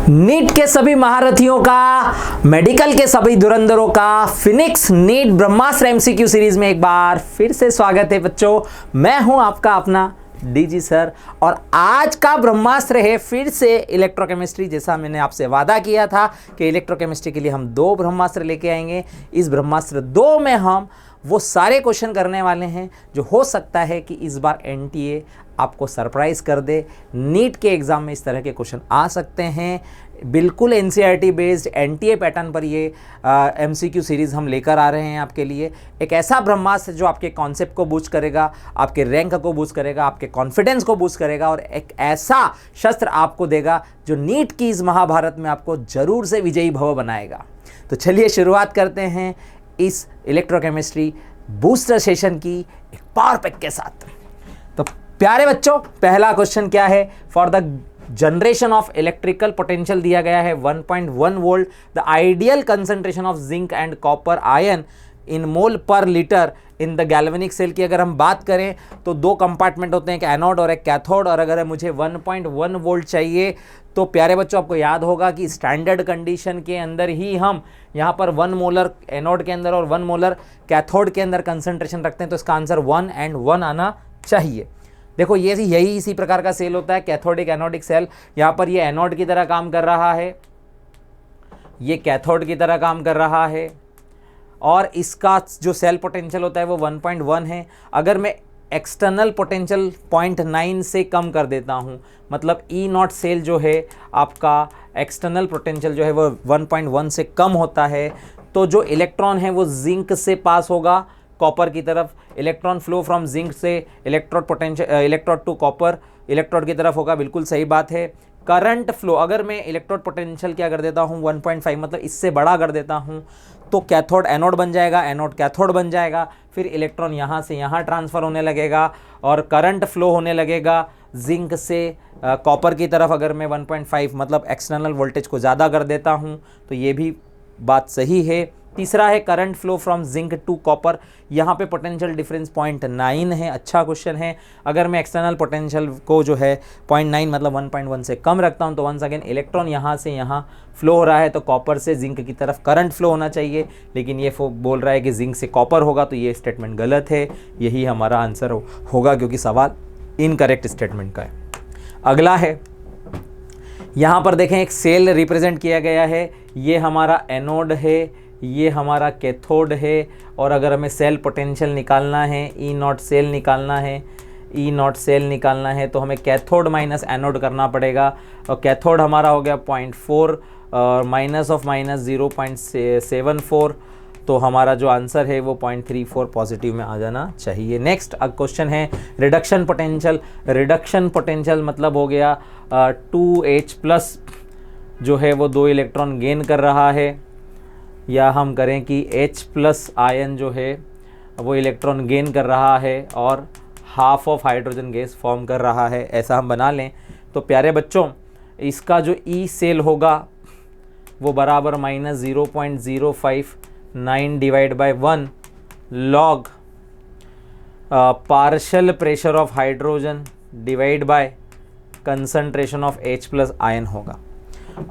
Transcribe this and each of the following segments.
NEET के सभी महारथियों का, मेडिकल के सभी धुरंधरों का फिनिक्स नीट ब्रह्मास्त्र एमसीक्यू सीरीज में एक बार फिर से स्वागत है बच्चों। मैं हूं आपका अपना डीजी सर और आज का ब्रह्मास्त्र है फिर से इलेक्ट्रोकेमिस्ट्री। जैसा मैंने आपसे वादा किया था कि इलेक्ट्रोकेमिस्ट्री के लिए हम 2 ब्रह्मास्त्र लेके आएंगे। इस ब्रह्मास्त्र 2 में हम वो सारे क्वेश्चन करने वाले हैं जो हो सकता है कि इस बार एनटीए आपको सरप्राइज कर दे। नीट के एग्ज़ाम में इस तरह के क्वेश्चन आ सकते हैं। बिल्कुल एनसीईआरटी बेस्ड एनटीए पैटर्न पर ये एमसीक्यू सीरीज़ हम लेकर आ रहे हैं आपके लिए। एक ऐसा ब्रह्मास्त्र जो आपके कॉन्सेप्ट को बूस्ट करेगा, आपके रैंक को बूस्ट करेगा, आपके कॉन्फिडेंस को बूस्ट करेगा और एक ऐसा शस्त्र आपको देगा जो नीट की इस महाभारत में आपको ज़रूर से विजयी भव बनाएगा। तो चलिए शुरुआत करते हैं इस इलेक्ट्रोकेमिस्ट्री बूस्टर सेशन की एक पावर पैक के साथ। तो प्यारे बच्चों, पहला क्वेश्चन क्या है? For the generation of electrical potential दिया गया है 1.1 volt, the ideal concentration of zinc and copper ion in mole पर litre in the galvanic cell की अगर हम बात करें तो 2 कंपार्टमेंट होते हैं, एक एनोड और एक कैथोड। और अगर मुझे 1.1 वोल्ट चाहिए तो प्यारे बच्चों आपको याद होगा कि स्टैंडर्ड कंडीशन के अंदर ही हम यहाँ पर 1 मोलर एनोड के अंदर और 1 मोलर कैथोड के अंदर कंसंट्रेशन रखते हैं। तो इसका आंसर 1 and 1 आना चाहिए। देखो यही इसी प्रकार का सेल होता है, कैथोडिक एनोडिक सेल। यहाँ पर ये एनोड की तरह काम कर रहा है, ये कैथोड की तरह काम कर रहा है और इसका जो सेल पोटेंशियल होता है वो 1.1 है। अगर मैं एक्सटर्नल पोटेंशियल 0.9 से कम कर देता हूँ, मतलब ई नॉट सेल जो है आपका एक्सटर्नल पोटेंशियल जो है वो 1.1 से कम होता है, तो जो इलेक्ट्रॉन है वो जिंक से पास होगा कॉपर की तरफ। इलेक्ट्रॉन फ्लो फ्रॉम जिंक से इलेक्ट्रोड टू कॉपर इलेक्ट्रोड की तरफ होगा। बिल्कुल सही बात है। करंट फ्लो, अगर मैं इलेक्ट्रोड पोटेंशियल क्या कर देता हूँ 1.5, मतलब इससे बड़ा कर देता हूँ, तो कैथोड एनोड बन जाएगा, एनोड कैथोड बन जाएगा। फिर इलेक्ट्रॉन यहाँ से यहाँ ट्रांसफ़र होने लगेगा और करंट फ्लो होने लगेगा जिंक से कॉपर की तरफ। अगर मैं 1.5 मतलब एक्सटर्नल वोल्टेज को ज़्यादा कर देता हूँ तो ये भी बात सही है। तीसरा है current flow from zinc to copper, यहाँ पे पोटेंशियल डिफरेंस 0.9 है। अच्छा क्वेश्चन है। अगर मैं एक्सटर्नल पोटेंशियल को जो है 0.9 मतलब 1.1 से कम रखता हूँ तो वंस अगेन इलेक्ट्रॉन यहाँ से यहाँ फ्लो हो रहा है, तो कॉपर से जिंक की तरफ करंट फ्लो होना चाहिए, लेकिन ये बोल रहा है कि जिंक से कॉपर होगा, तो ये स्टेटमेंट गलत है। यही हमारा आंसर होगा क्योंकि सवाल इनकरेक्ट स्टेटमेंट का है। अगला है, यहाँ पर देखें एक सेल रिप्रेजेंट किया गया है। ये हमारा एनोड है, ये हमारा कैथोड है और अगर हमें सेल पोटेंशियल निकालना है, ई नॉट सेल निकालना है, ई नॉट सेल निकालना है तो हमें कैथोड माइनस एनोड करना पड़ेगा। और कैथोड हमारा हो गया 0.4 और माइनस ऑफ माइनस 0.74, तो हमारा जो आंसर है वो 0.34 पॉजिटिव में आ जाना चाहिए। नेक्स्ट क्वेश्चन है रिडक्शन पोटेंशियल। रिडक्शन पोटेंशियल मतलब हो गया 2H+ जो है वो 2 इलेक्ट्रॉन गेन कर रहा है, या हम करें कि H+ आयन जो है वो इलेक्ट्रॉन गेन कर रहा है और half of hydrogen gas form कर रहा है, ऐसा हम बना लें। तो प्यारे बच्चों, इसका जो ई सेल होगा वो बराबर -0.059 divide bye 1 log partial pressure of hydrogen divide bye concentration of H+ ion होगा।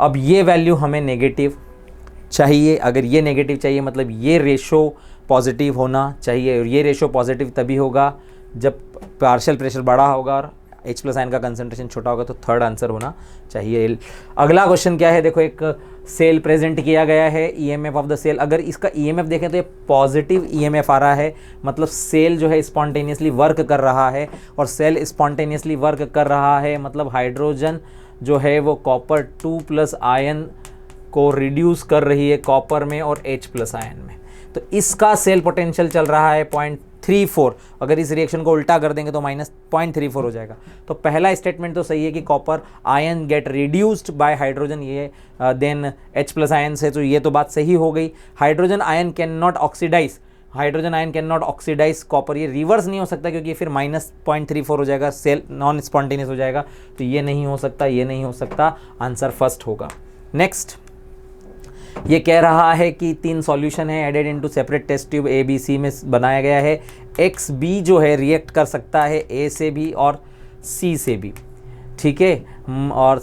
अब ये वैल्यू हमें नेगेटिव चाहिए। अगर ये नेगेटिव चाहिए मतलब ये रेशो पॉजिटिव होना चाहिए, और ये रेशो पॉजिटिव तभी होगा जब पार्शियल प्रेशर बड़ा होगा और H+ आयन का कंसंट्रेशन छोटा होगा, तो थर्ड आंसर होना चाहिए। अगला क्वेश्चन क्या है? देखो एक सेल प्रेजेंट किया गया है, ईएमएफ ऑफ द सेल। अगर इसका ईएमएफ देखें तो ये पॉजिटिव ईएमएफ आ रहा है, मतलब सेल जो है स्पॉन्टेनियसली वर्क कर रहा है, और सेल स्पॉन्टेनियसली वर्क कर रहा है मतलब हाइड्रोजन जो है वो कॉपर 2+ आयन को रिड्यूस कर रही है कॉपर में और H+ आयन में। तो इसका सेल पोटेंशियल चल रहा है 0.34। अगर इस रिएक्शन को उल्टा कर देंगे तो -0.34 हो जाएगा। तो पहला स्टेटमेंट तो सही है कि copper ion get reduced by hydrogen, ये देन H+ आयन से, तो ये तो बात सही हो गई। Hydrogen ion can not oxidise, hydrogen ion can not oxidise copper, ये रिवर्स नहीं हो सकता क्योंकि फिर -0.34 हो जाएगा, सेल नॉन स्पॉन्टेनियस हो जाएगा, तो ये नहीं हो सकता, ये नहीं हो सकता। आंसर फर्स्ट होगा। नेक्स्ट, ये कह रहा है कि 3 सॉल्यूशन है added into separate test tube ABC में बनाया गया है। XB जो है रिएक्ट कर सकता है A से भी और C से भी। ठीक है, और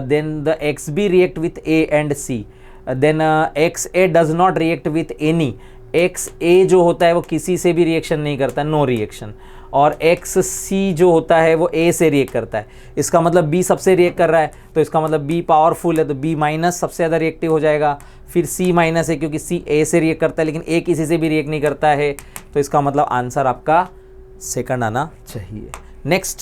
then the X B react with A and C, then X A does not react with any, X A जो होता है वो किसी से भी रिएक्शन नहीं करता, नो रिएक्शन, और एक्स सी जो होता है वो ए से रिएक्ट करता है। इसका मतलब बी सबसे रिएक्ट कर रहा है, तो इसका मतलब बी पावरफुल है, तो बी माइनस सबसे ज़्यादा रिएक्टिव हो जाएगा। फिर सी माइनस है क्योंकि सी ए से रिएक्ट करता है लेकिन ए किसी से भी रिएक्ट नहीं करता है, तो इसका मतलब आंसर आपका सेकंड आना चाहिए। नेक्स्ट,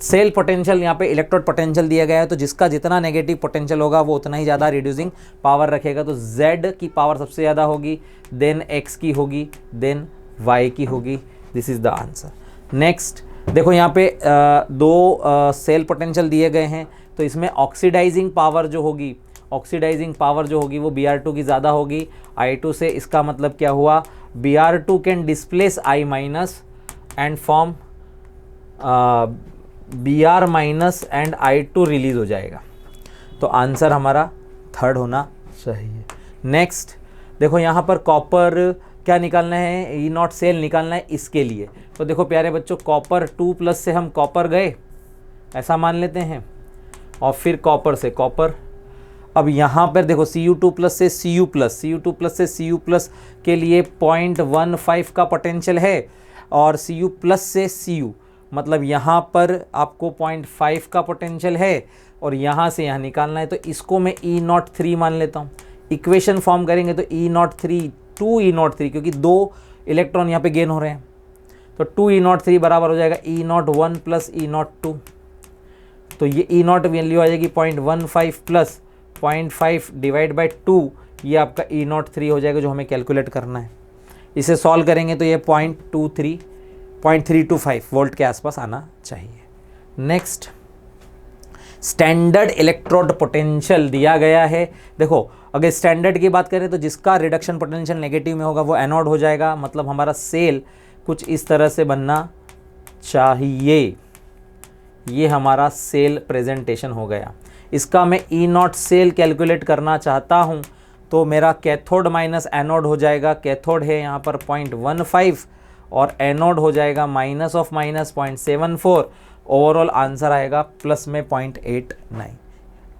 सेल पोटेंशियल, यहाँ पे इलेक्ट्रोड पोटेंशियल दिया गया है, तो जिसका जितना नेगेटिव पोटेंशियल होगा वो उतना ही ज़्यादा रिड्यूसिंग पावर रखेगा, तो Z की पावर सबसे ज़्यादा होगी, देन X की होगी, देन Y की होगी। This is the answer. Next देखो यहाँ पे दो सेल पोटेंशियल दिए गए हैं, तो इसमें ऑक्सीडाइजिंग पावर जो होगी, ऑक्सीडाइजिंग पावर जो होगी वो Br2 की ज़्यादा होगी I2 से। इसका मतलब क्या हुआ, Br2 can displace I minus and form Br minus and I2 release हो जाएगा, तो आंसर हमारा थर्ड होना चाहिए। नेक्स्ट देखो यहाँ पर कॉपर क्या निकालना है, ई नॉट सेल निकालना है इसके लिए, तो देखो प्यारे बच्चों कॉपर 2+ से हम कॉपर गए ऐसा मान लेते हैं, और फिर कॉपर से कॉपर, अब यहाँ पर देखो Cu2+ से Cu2+ से Cu+ के लिए 0.15 का पोटेंशियल है, और Cu+ से Cu मतलब यहाँ पर आपको 0.5 का पोटेंशियल है, और यहाँ से यहाँ निकालना है, तो इसको मैं E03 मान लेता हूँ। इक्वेशन फॉर्म करेंगे तो E03 2E03, क्योंकि 2 इलेक्ट्रॉन यहाँ पे गेन हो रहे हैं, तो 2E03 बराबर हो जाएगा E01 + E02, तो ये E0 वैल्यू आ जाएगी 0.15 + 0.5 डिवाइड बाई 2, ये आपका E03 हो जाएगा जो हमें कैलकुलेट करना है। इसे सॉल्व करेंगे तो ये 0.325 वोल्ट के आसपास आना चाहिए। नेक्स्ट, स्टैंडर्ड इलेक्ट्रोड पोटेंशियल दिया गया है। देखो अगर स्टैंडर्ड की बात करें तो जिसका रिडक्शन पोटेंशियल नेगेटिव में होगा वो एनोड हो जाएगा, मतलब हमारा सेल कुछ इस तरह से बनना चाहिए। ये हमारा सेल प्रेजेंटेशन हो गया। इसका मैं E0 सेल कैलकुलेट करना चाहता हूँ, तो मेरा कैथोड माइनस एनोड हो जाएगा, कैथोड है यहाँ पर 0.15 और एनोड हो जाएगा minus of minus 0.74, overall answer आएगा प्लस में 0.89।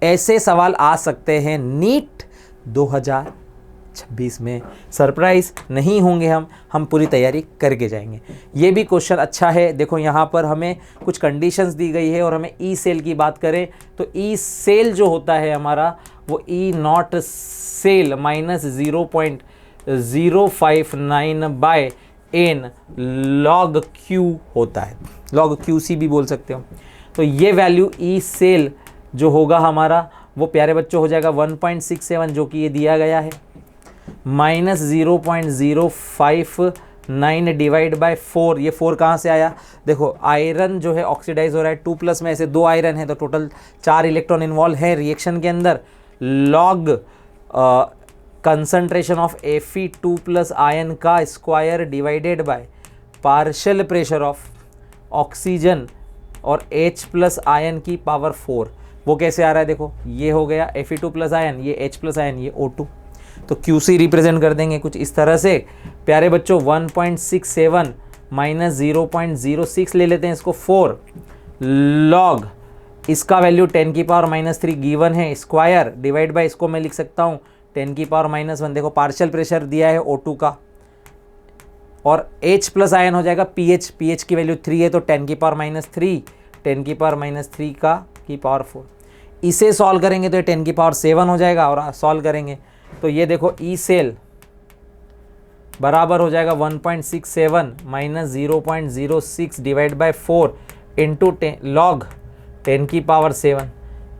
ऐसे सवाल आ सकते हैं नीट 2026 में, सरप्राइज नहीं होंगे हम पूरी तैयारी करके जाएंगे। ये भी क्वेश्चन अच्छा है। देखो यहाँ पर हमें कुछ कंडीशंस दी गई है, और हमें ई सेल की बात करें तो ई सेल जो होता है हमारा वो E0 cell minus 0.059 by n log Q होता है, log QC भी बोल सकते हो। तो ये वैल्यू ई सेल जो होगा हमारा वो प्यारे बच्चों हो जाएगा 1.67, जो कि ये दिया गया है, माइनस 0.059 डिवाइड बाय 4। ये 4 कहाँ से आया, देखो आयरन जो है ऑक्सीडाइज हो रहा है 2+ में, ऐसे 2 आयरन है तो टोटल 4 इलेक्ट्रॉन इन्वॉल्व है रिएक्शन के अंदर, log concentration of Fe2+ ion का square divided by partial pressure of oxygen और H+ आयन की पावर 4। वो कैसे आ रहा है, देखो ये हो गया Fe2+ आयन, ये H+ आयन, ये O2, तो QC रिप्रेजेंट कर देंगे कुछ इस तरह से। प्यारे बच्चों 1.67 माइनस 0.06 ले लेते हैं इसको 4 लॉग, इसका वैल्यू 10⁻³ गिवन है, स्क्वायर डिवाइड बाय इसको मैं लिख सकता हूँ 10⁻⁻1। देखो पार्शियल प्रेशर दिया है O2 का, और H+ आयन हो जाएगा pH की वैल्यू 3 है तो 10⁻³ 10⁻³ का की पावर 4। इसे सॉल्व करेंगे तो ये 10⁻7 हो जाएगा, और सॉल्व करेंगे तो ये देखो ई सेल बराबर हो जाएगा 1.67 minus 0.06 divide by 4 into log 10⁻7।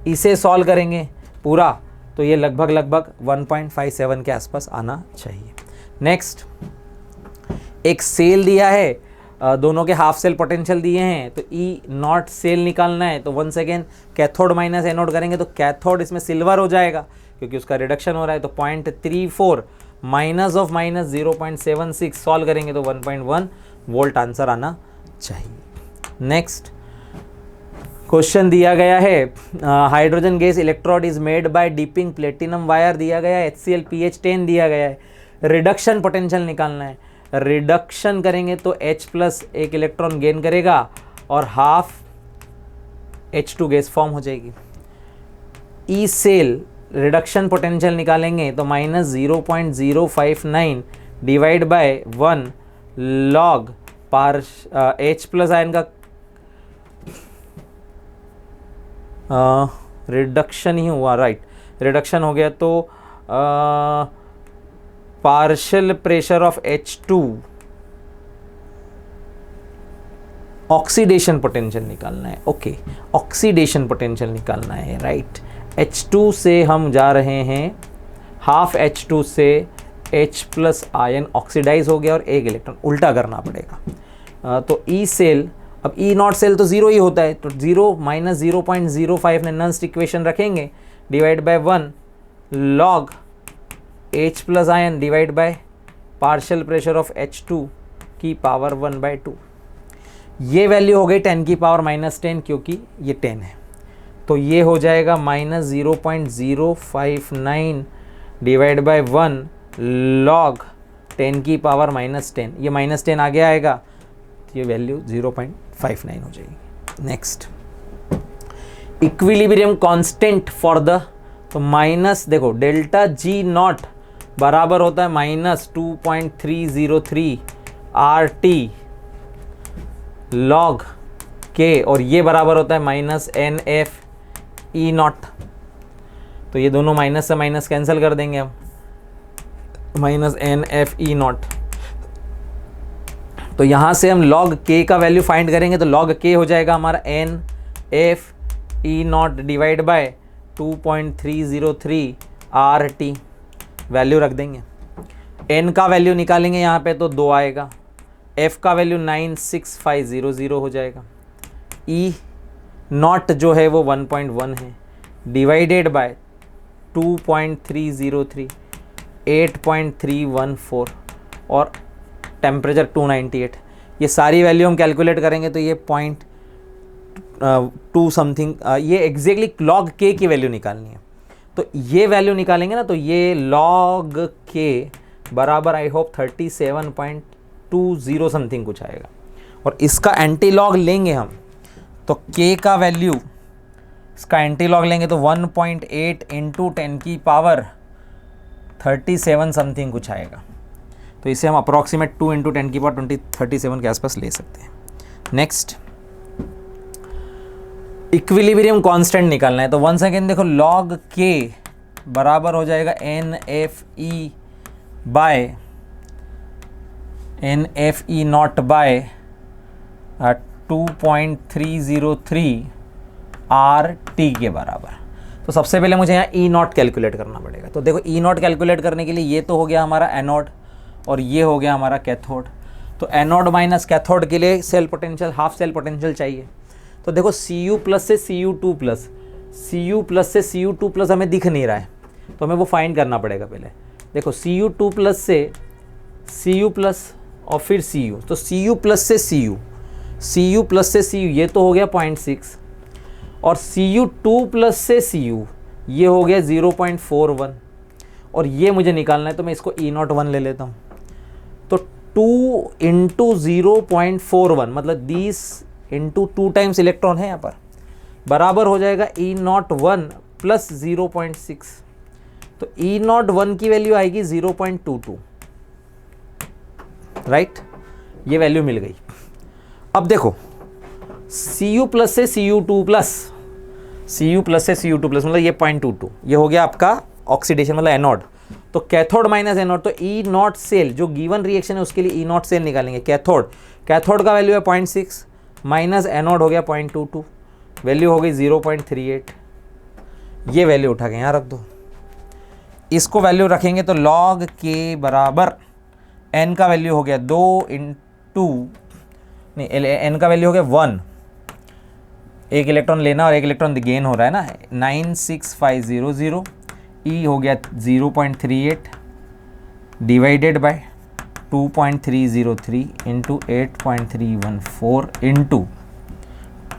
इसे सॉल्व करेंगे पूरा तो ये लगभग 1.57 के आसपास आना चाहिए। नेक्स्ट, एक सेल दिया है, दोनों के हाफ सेल पोटेंशियल दिए हैं, तो E0 सेल निकालना है, तो once again cathode minus anode करेंगे तो कैथोड इसमें सिल्वर हो जाएगा क्योंकि उसका रिडक्शन हो रहा है, तो 0.34 माइनस ऑफ माइनस 0.76 सॉल्व करेंगे तो 1.1 वोल्ट आंसर आना चाहिए। नेक्स्ट क्वेश्चन दिया गया है, hydrogen gas electrode is made by डीपिंग platinum wire दिया गया है, HCl pH 10 दिया गया है, रिडक्शन पोटेंशियल निकालना है। रिडक्शन करेंगे तो H+ एक इलेक्ट्रॉन गेन करेगा और हाफ H2 गैस फॉर्म हो जाएगी। ई सेल रिडक्शन पोटेंशियल निकालेंगे तो -0.059 divide bye 1 log H plus ion का रिडक्शन ही हुआ, राइट, रिडक्शन हो गया, तो partial pressure of H2, oxidation potential निकालना है। ओके, ऑक्सीडेशन पोटेंशियल निकालना है, राइट। H2 से हम जा रहे हैं हाफ H2 से H प्लस आयन ऑक्सीडाइज हो गया और एक इलेक्ट्रॉन, उल्टा करना पड़ेगा। तो ई सेल, अब ई नॉट सेल तो ज़ीरो ही होता है, तो 0 माइनस 0.05 ने नंस्ट इक्वेशन रखेंगे, divide by 1 log H plus ion divide by partial pressure of H2 की पावर 1/2। ये वैल्यू हो गई 10 की पावर -10, क्योंकि ये 10 है, तो ये हो जाएगा -0.059 डिवाइड बाय 1 लॉग 10 की पावर -10। ये -10 आगे आएगा तो ये वैल्यू 0.59 हो जाएगी। Next, equilibrium constant for the, तो माइनस, देखो डेल्टा G नॉट बराबर होता है -2.303 RT लॉग K, और ये बराबर होता है -NF E नॉट। तो ये दोनों माइनस से माइनस कैंसिल कर देंगे हम, -NF E नॉट। तो यहाँ से हम log K का वैल्यू फाइंड करेंगे, तो log K हो जाएगा हमारा NF E not divide by 2.303 RT, value रख देंगे। N का वैल्यू निकालेंगे यहाँ पे तो 2 आएगा, F का वैल्यू 96500 हो जाएगा, E नॉट जो है वो 1.1 है, डिवाइडेड बाय 2.303 8.314 और टेम्परेचर 298। ये सारी वैल्यू हम कैलकुलेट करेंगे तो ये 0.2 समथिंग, ये एग्जैक्टली लॉग K की वैल्यू निकालनी है। तो ये वैल्यू निकालेंगे ना, तो ये लॉग K बराबर आई होप 37.20 समथिंग कुछ आएगा, और इसका एंटी लॉग लेंगे हम तो K का वैल्यू, इसका एंटी लॉग लेंगे तो 1.8 इंटू 10 की पावर 37 समथिंग कुछ आएगा। तो इसे हम अप्रॉक्सीमेट 2 इंटू 10 की पावर 37 के आसपास ले सकते हैं। नेक्स्ट, इक्विलिब्रियम कांस्टेंट निकालना है, तो वन सेकेंड देखो, log K बराबर हो जाएगा NFE नॉट बाय 2.303 RT के बराबर। तो सबसे पहले मुझे यहाँ E नॉट कैलकुलेट करना पड़ेगा। तो देखो E नॉट कैलकुलेट करने के लिए ये तो हो गया हमारा एनोड और ये हो गया हमारा कैथोड। तो एनोड माइनस कैथोड के लिए cell potential, half cell potential चाहिए। तो देखो Cu प्लस से Cu2 प्लस, Cu प्लस से Cu2 प्लस हमें दिख नहीं रहा है, तो हमें वो फाइंड करना पड़ेगा पहले। देखो Cu2 प्लस से Cu प्लस और फिर Cu, तो Cu प्लस से Cu, Cu प्लस से Cu ये तो हो गया 0.6, और Cu2 प्लस से Cu ये हो गया 0.41, और ये मुझे निकालना है तो मैं इसको E01 ले लेता हूँ। तो 2 इंटू 0.41 मतलब 20 इंटू 2 टाइम्स इलेक्ट्रॉन है यहाँ पर, बराबर हो जाएगा E01 प्लस 0.6। तो E01 की वैल्यू आएगी 0.22, राइट, ये वैल्यू मिल गई। अब देखो Cu प्लस से Cu2 प्लस, Cu प्लस से Cu2 प्लस मतलब ये 0.22, ये हो गया आपका ऑक्सीडेशन मतलब एनोड। तो कैथोड माइनस एनोड, तो E नॉट सेल जो गिवन रिएक्शन है उसके लिए E नॉट सेल निकालेंगे। कैथोड, कैथोड का वैल्यू है 0.6 माइनस एनोड हो गया 0.22, वैल्यू हो गई 0.38। ये वैल्यू उठा के यहाँ रख दो, इसको वैल्यू रखेंगे तो log K बराबर n का वैल्यू हो गया 2 इंटू, नहीं n का वैल्यू हो गया 1, एक इलेक्ट्रॉन लेना और एक इलेक्ट्रॉन गेन हो रहा है ना, 96500, E हो गया 0.38 डिवाइडेड बाय 2.303 इंटू 8.314 इंटू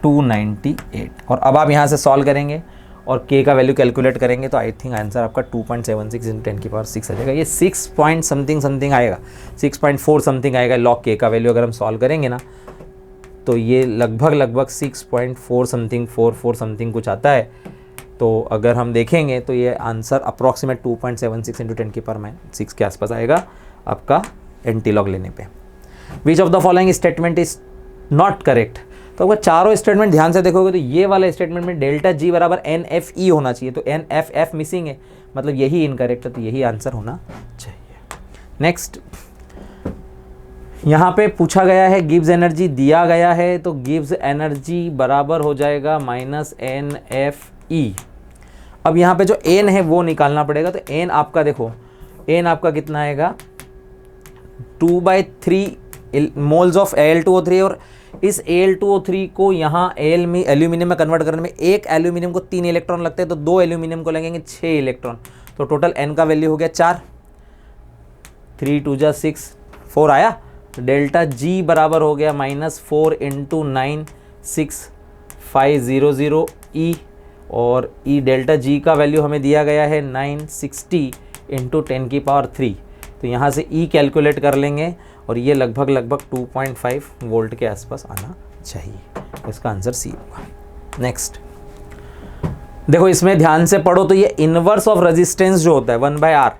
298। और अब आप यहाँ से सॉल्व करेंगे और K का वैल्यू कैलकुलेट करेंगे तो आई थिंक आंसर आपका 2.76 इंटू 10 की पावर 6 आ जाएगा। ये 6 पॉइंट समथिंग समथिंग आएगा, 6.4 समथिंग आएगा लॉग K का वैल्यू अगर हम सॉल्व करेंगे ना। तो ये लगभग 6.4 समथिंग 44 समथिंग कुछ आता है। तो अगर हम देखेंगे तो ये आंसर अप्रॉक्सीमेट 2.76 इंटू 10⁻⁶ के आसपास आएगा आपका एंटीलॉग लेने पे। Which of the following statement is not correct. तो अगर चारों स्टेटमेंट ध्यान से देखोगे तो ये वाला स्टेटमेंट में डेल्टा जी बराबर NFE होना चाहिए, तो NFF मिसिंग है, मतलब यही इनकरेक्ट है, तो यही आंसर होना चाहिए। नेक्स्ट, यहाँ पे पूछा गया है गिव्स एनर्जी दिया गया है, तो गिव्स एनर्जी बराबर हो जाएगा -NFE। अब यहाँ पे जो N है वो निकालना पड़ेगा, तो N आपका देखो, N आपका कितना आएगा 2/3 मोल्स ऑफ Al2O3, और इस Al2O3 को यहाँ एल्यूमिनियम में कन्वर्ट करने में एक एल्यूमिनियम को 3 इलेक्ट्रॉन लगते हैं, तो 2 एल्यूमिनियम को लगेंगे 6 इलेक्ट्रॉन, तो टोटल N का वैल्यू हो गया 4, 3 2 जा 6 4 आया, तो डेल्टा G बराबर हो गया -4 × 96500 E, और E डेल्टा G का वैल्यू हमें दिया गया है 960 × 10⁻3, तो यहाँ से E कैलकुलेट कर लेंगे और ये लगभग 2.5 वोल्ट के आसपास आना चाहिए, इसका आंसर सी होगा। नेक्स्ट देखो, इसमें ध्यान से पढ़ो, तो ये इनवर्स ऑफ रेजिस्टेंस जो होता है 1/R,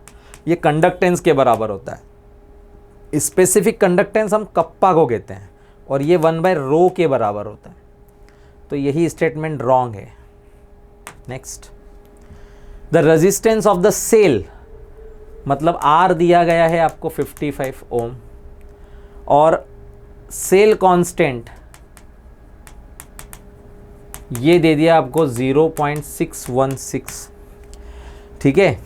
ये कंडक्टेंस के बराबर होता है। स्पेसिफिक कंडक्टेंस हम कप्पा को कहते हैं, और ये 1/ρ के बराबर होता है, तो यही स्टेटमेंट रॉन्ग है। Next, the resistance of the cell, मतलब R दिया गया है आपको 55 ओम, और सेल कांस्टेंट ये दे दिया आपको 0.616, ठीक है।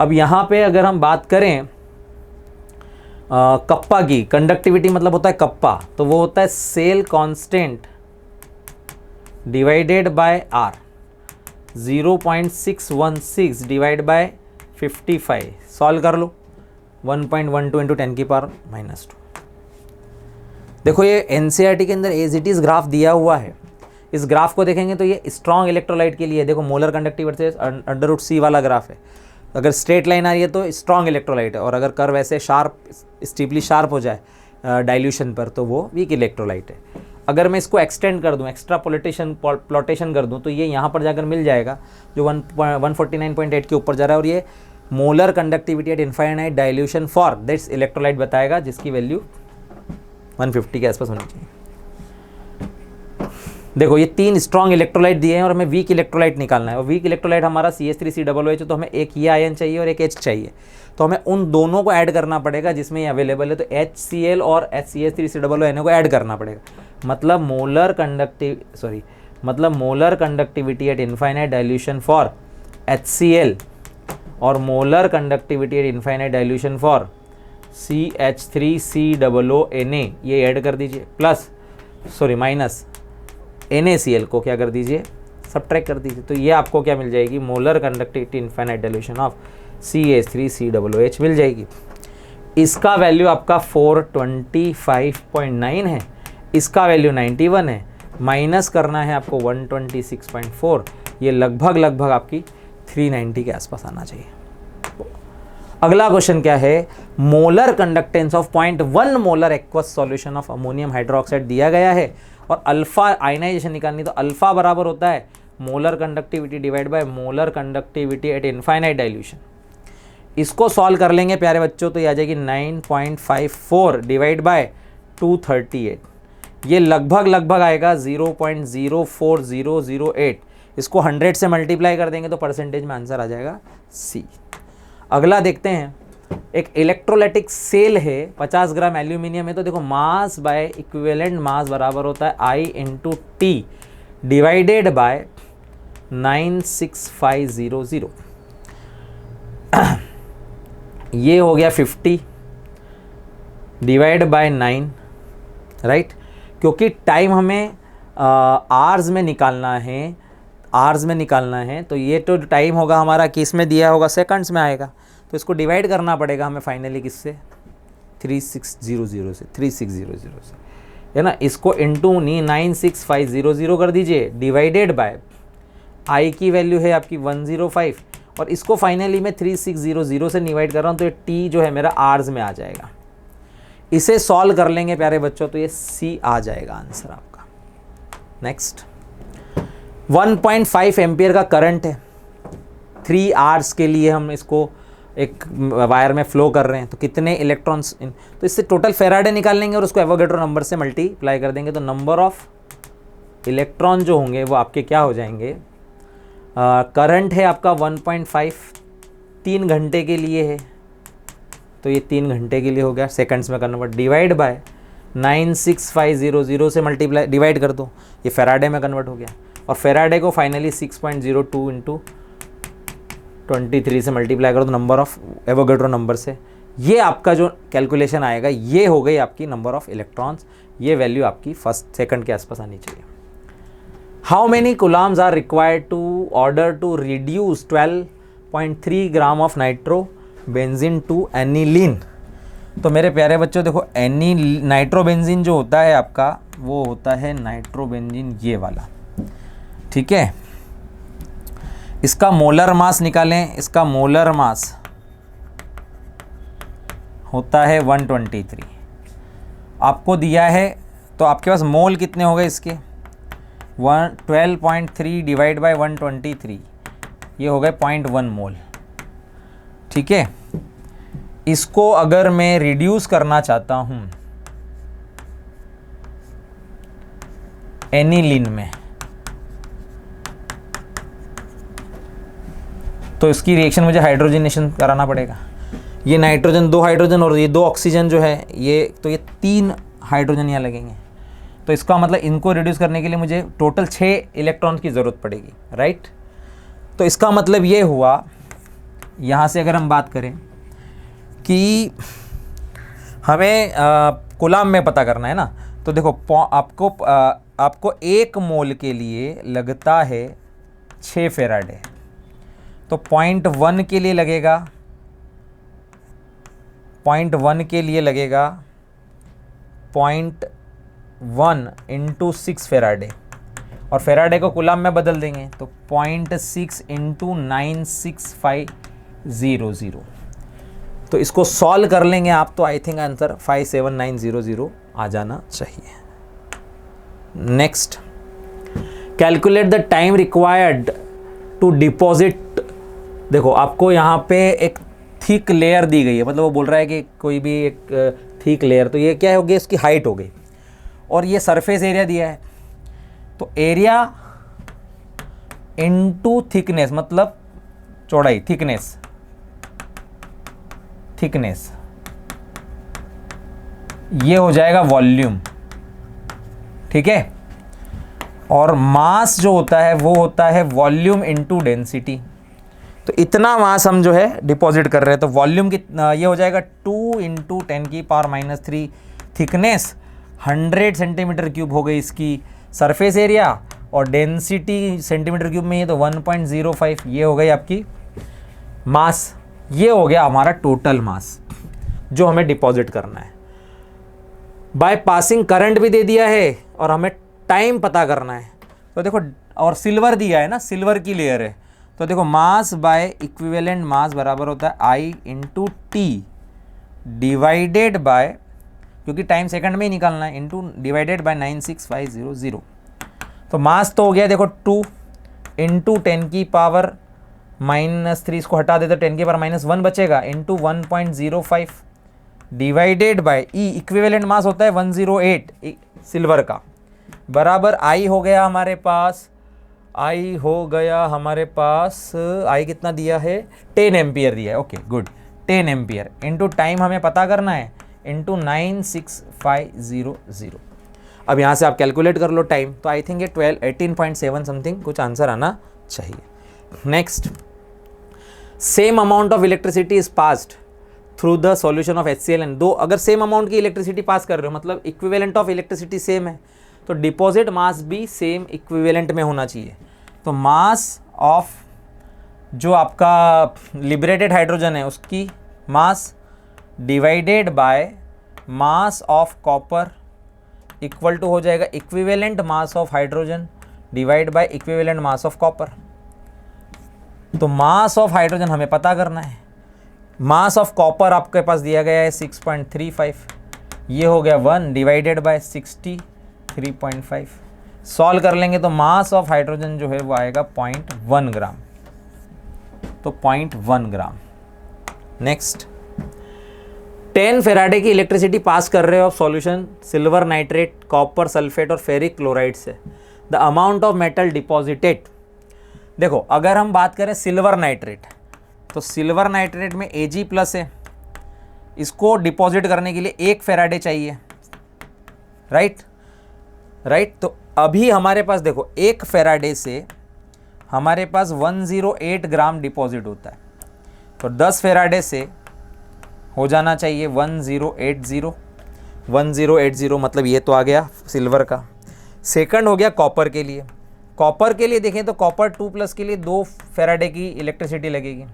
अब यहाँ पे अगर हम बात करें कप्पा की, कंडक्टिविटी मतलब होता है कप्पा, तो वो होता है cell constant divided by R, 0.616 divide by 55, solve कर लो, 1.12 × 10⁻²। देखो ये NCERT के अंदर एज इट इज़ ग्राफ दिया हुआ है, इस ग्राफ को देखेंगे तो ये स्ट्रॉन्ग इलेक्ट्रोलाइट के लिए, देखो मोलर कंडक्टिविटी √C वाला ग्राफ है, अगर स्ट्रेट लाइन आ रही है तो स्ट्रॉन्ग इलेक्ट्रोलाइट है, और अगर कर्व ऐसे शार्प स्टीपली शार्प हो जाए डाइल्यूशन पर तो वो वीक इलेक्ट्रोलाइट है। अगर मैं इसको एक्सटेंड कर दूं, एक्स्ट्रा प्लॉटेशन कर दूं, तो ये यहाँ पर जाकर मिल जाएगा जो 149.8 के ऊपर जा रहा है, और ये molar conductivity eight infinite dilution for that's electrolyte बताएगा, जिसकी वैल्यू 150 के आसपास होनी चाहिए। देखो ये 3 स्ट्रॉन्ग इलेक्ट्रोलाइट दिए हैं और हमें वीक इलेक्ट्रोलाइट निकालना है, और वीक इलेक्ट्रोलाइट हमारा CH3COOH, तो हमें एक ये आयन चाहिए और एक H चाहिए, तो हमें उन दोनों को ऐड करना पड़ेगा जिसमें ये अवेलेबल है, तो HCl और CH3COOH को ऐड करना पड़ेगा, मतलब molar conductivity eight infinite dilution for HCl और molar conductivity eight infinite dilution for CH3COONA ये ऐड कर दीजिए, माइनस NaCl को क्या कर दीजिए, सबट्रैक्ट कर दीजिए, तो ये आपको क्या मिल जाएगी, molar conductivity infinite dilution of CH3COOH मिल जाएगी। इसका वैल्यू आपका 425.9 है, इसका वैल्यू 91 है, माइनस करना है आपको 126.4, ये लगभग आपकी 390 के आसपास आना चाहिए। अगला क्वेश्चन क्या है, molar conductance of 0.1 molar aqueous solution of ammonium hydroxide दिया गया है, और अल्फा आयनाइजेशन निकालनी, तो अल्फा बराबर होता है molar conductivity divide by molar conductivity eight infinite dilution. इसको सॉल्व कर लेंगे प्यारे बच्चों, तो ये आ जाएगी 9.54 डिवाइड बाय 238, ये लगभग आएगा 0.04008। इसको 100 से मल्टीप्लाई कर देंगे तो परसेंटेज में आंसर आ जाएगा C। अगला देखते हैं, एक इलेक्ट्रोलाइटिक सेल है, 50 ग्राम एल्यूमिनियम है, तो देखो मास बाय इक्विवेलेंट मास बराबर होता है I × T डिवाइडेड बाय 96500, ये हो गया 50 डिवाइड बाय 9, राइट, क्योंकि टाइम हमें आवर्स में निकालना है, तो ये तो टाइम होगा हमारा किस में दिया होगा, सेकंड्स में आएगा, तो इसको डिवाइड करना पड़ेगा हमें फाइनली किससे, 3600 से, है ना। इसको इंटू 96500 कर दीजिए, डिवाइडेड बाय I की वैल्यू है आपकी 105, और इसको फाइनली मैं 3600 से डिवाइड कर रहा हूँ, तो ये T जो है मेरा आवर्स में आ जाएगा। इसे सॉल्व कर लेंगे प्यारे बच्चों, तो ये C आ जाएगा आंसर आपका। नेक्स्ट 1.5 एम्पियर का करंट है, 3 आवर्स के लिए हम इसको एक वायर में फ्लो कर रहे हैं, तो कितने इलेक्ट्रॉन्स तो इससे टोटल फेराडे निकाल लेंगे और उसको एवोगैड्रो नंबर से मल्टीप्लाई कर देंगे, तो नंबर ऑफ इलेक्ट्रॉन जो होंगे वो आपके क्या हो जाएंगे। करंट है आपका 1.5, 3 घंटे के लिए है, तो ये 3 घंटे के लिए हो गया, सेकंड्स में कन्वर्ट, डिवाइड बाय 96500 से मल्टीप्लाई डिवाइड कर दो, ये फेराडे में कन्वर्ट हो गया, और फेराडे को फाइनली 6.02 इंटू 23 से मल्टीप्लाई करो तो नंबर ऑफ एवोगैड्रो नंबर से, ये आपका जो कैलकुलेशन आएगा ये हो गई आपकी नंबर ऑफ इलेक्ट्रॉन्स। ये वैल्यू आपकी फर्स्ट सेकंड के आसपास आनी चाहिए। How many coulombs are required to order to reduce 12.3 gram of nitro benzene to aniline. तो मेरे प्यारे बच्चों देखो, नाइट्रोबेंजीन जो होता है आपका वो होता है नाइट्रोबेंजीन ये वाला, ठीक है। इसका मोलर मास निकालें, इसका मोलर मास होता है 123, आपको दिया है, तो आपके पास मोल कितने हो गए इसके 12.3 डिवाइड बाय 123, ये हो गए 0.1 मोल, ठीक है। इसको अगर मैं रिड्यूस करना चाहता हूं एनिलीन में, तो इसकी रिएक्शन मुझे हाइड्रोजनेशन कराना पड़ेगा। ये नाइट्रोजन 2 हाइड्रोजन और ये 2 ऑक्सीजन जो है ये, तो ये 3 हाइड्रोजन यहाँ लगेंगे, तो इसका मतलब इनको रिड्यूस करने के लिए मुझे टोटल 6 इलेक्ट्रॉन की ज़रूरत पड़ेगी, राइट। तो इसका मतलब ये हुआ, यहाँ से अगर हम बात करें कि हमें कूलम में पता करना है ना, तो देखो आपको 1 मोल के लिए लगता है 6 फेराडे, तो 0.1 के लिए लगेगा 0.1 इंटू 6 फेराडे, और फेराडे को कूलम में बदल देंगे तो 0.6 इंटू 96500, तो इसको सॉल्व कर लेंगे आप, तो आई थिंक आंसर 57900 आ जाना चाहिए। Next, calculate the time required to deposit. देखो आपको यहाँ पे एक थिक लेयर दी गई है, मतलब वो बोल रहा है कि कोई भी एक थिक लेयर, तो ये क्या हो गया, इसकी हाइट हो गई, और ये सरफेस एरिया दिया है, तो एरिया इनटू थिकनेस, मतलब चौड़ाई, थिकनेस ये हो जाएगा वॉल्यूम, ठीक है। और मास जो होता है वो होता है वॉल्यूम इनटू डेंसिटी, तो इतना मास हम जो है डिपॉजिट कर रहे हैं, तो वॉल्यूम कितना, ये हो जाएगा 2 इंटू 10⁻³ थिकनेस 100 सेंटीमीटर क्यूब हो गई इसकी सरफेस एरिया, और डेंसिटी सेंटीमीटर क्यूब में ये तो 1.05, ये हो गई आपकी मास। ये हो गया हमारा टोटल मास जो हमें डिपॉजिट करना है। बाय पासिंग करंट भी दे दिया है और हमें टाइम पता करना है, तो देखो, और सिल्वर दिया है ना, सिल्वर की लेयर है, तो देखो मास बाय इक्विवेलेंट मास बराबर होता है I into T divided bye, क्योंकि टाइम सेकंड में ही निकालना है, इंटू डिवाइडेड बाय 96500। तो मास तो हो गया देखो 2 इंटू 10⁻³ इसको हटा देते 10⁻⁻1 बचेगा, into 1.05 divided by E, equivalent mass होता है 108 सिल्वर का, बराबर आई हो गया हमारे पास, आई कितना दिया है, 10 एम्पियर दिया है, okay good, 10 ampere into time हमें पता करना है, इंटू 96500। अब यहाँ से आप कैलकुलेट कर लो टाइम, तो आई थिंक ये 18.7 समथिंग कुछ आंसर आना चाहिए। Next, same amount of electricity is passed through the solution of HCl and, दो अगर सेम अमाउंट की इलेक्ट्रिसिटी पास कर रहे हो, मतलब इक्विवेलेंट ऑफ इलेक्ट्रिसिटी सेम है, तो डिपॉजिट मास भी सेम इक्विवेलेंट में होना चाहिए। तो मास ऑफ जो आपका लिबरेटेड हाइड्रोजन है उसकी mass divided by mass of copper equal to हो जाएगा equivalent mass of hydrogen divide by equivalent mass of copper. तो मास ऑफ हाइड्रोजन हमें पता करना है, मास ऑफ कॉपर आपके पास दिया गया है 6.35, ये हो गया 1 डिवाइडेड बाय 63.5, सॉल्व कर लेंगे तो मास ऑफ हाइड्रोजन जो है वो आएगा 0.1 ग्राम, तो 0.1 ग्राम। नेक्स्ट, 10 फेराडे की इलेक्ट्रिसिटी पास कर रहे हो आप solution silver nitrate, copper sulphate और फेरिक क्लोराइड से। The amount of metal deposited, देखो अगर हम बात करें सिल्वर नाइट्रेट, तो सिल्वर नाइट्रेट में Ag प्लस है, इसको डिपॉजिट करने के लिए 1 फेराडे चाहिए, राइट। तो अभी हमारे पास देखो 1 फेराडे से हमारे पास 108 ग्राम डिपॉजिट होता है, तो 10 फेराडे से हो जाना चाहिए 1080 मतलब ये तो आ गया सिल्वर का। सेकंड हो गया कॉपर के लिए। कॉपर के लिए देखें तो कॉपर 2+ के लिए 2 फेराडे की इलेक्ट्रिसिटी लगेगी,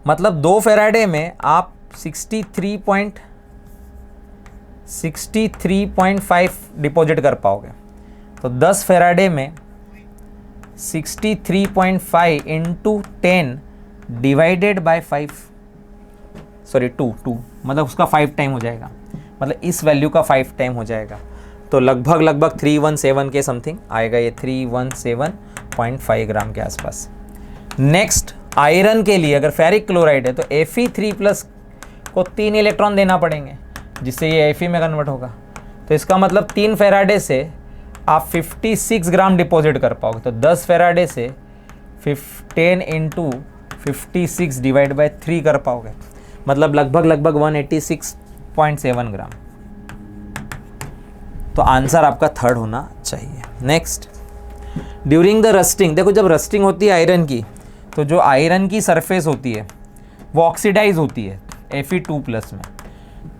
मतलब 2 फेराडे में आप 63.5 डिपॉजिट कर पाओगे। तो 10 फेराडे में 63.5 इंटू 10 डिवाइडेड बाय 5, सॉरी 2 मतलब उसका 5 टाइम हो जाएगा, मतलब इस वैल्यू का 5 टाइम हो जाएगा। तो लगभग 317 के समथिंग आएगा, ये 317.5 ग्राम के आसपास। नेक्स्ट, आयरन के लिए अगर फेरिक क्लोराइड है तो Fe3+ को 3 इलेक्ट्रॉन देना पड़ेंगे, जिससे ये Fe में कन्वर्ट होगा। तो इसका मतलब 3 फेराडे से आप 56 ग्राम डिपॉजिट कर पाओगे। तो 10 फेराडे से 10 इंटू 56 डिवाइड बाय 3 कर पाओगे, मतलब लगभग 186.7 ग्राम। तो आंसर आपका थर्ड होना चाहिए। नेक्स्ट, ड्यूरिंग द रस्टिंग, देखो जब रस्टिंग होती है आयरन की, तो जो आयरन की सरफेस होती है वो ऑक्सीडाइज होती है Fe2+ में।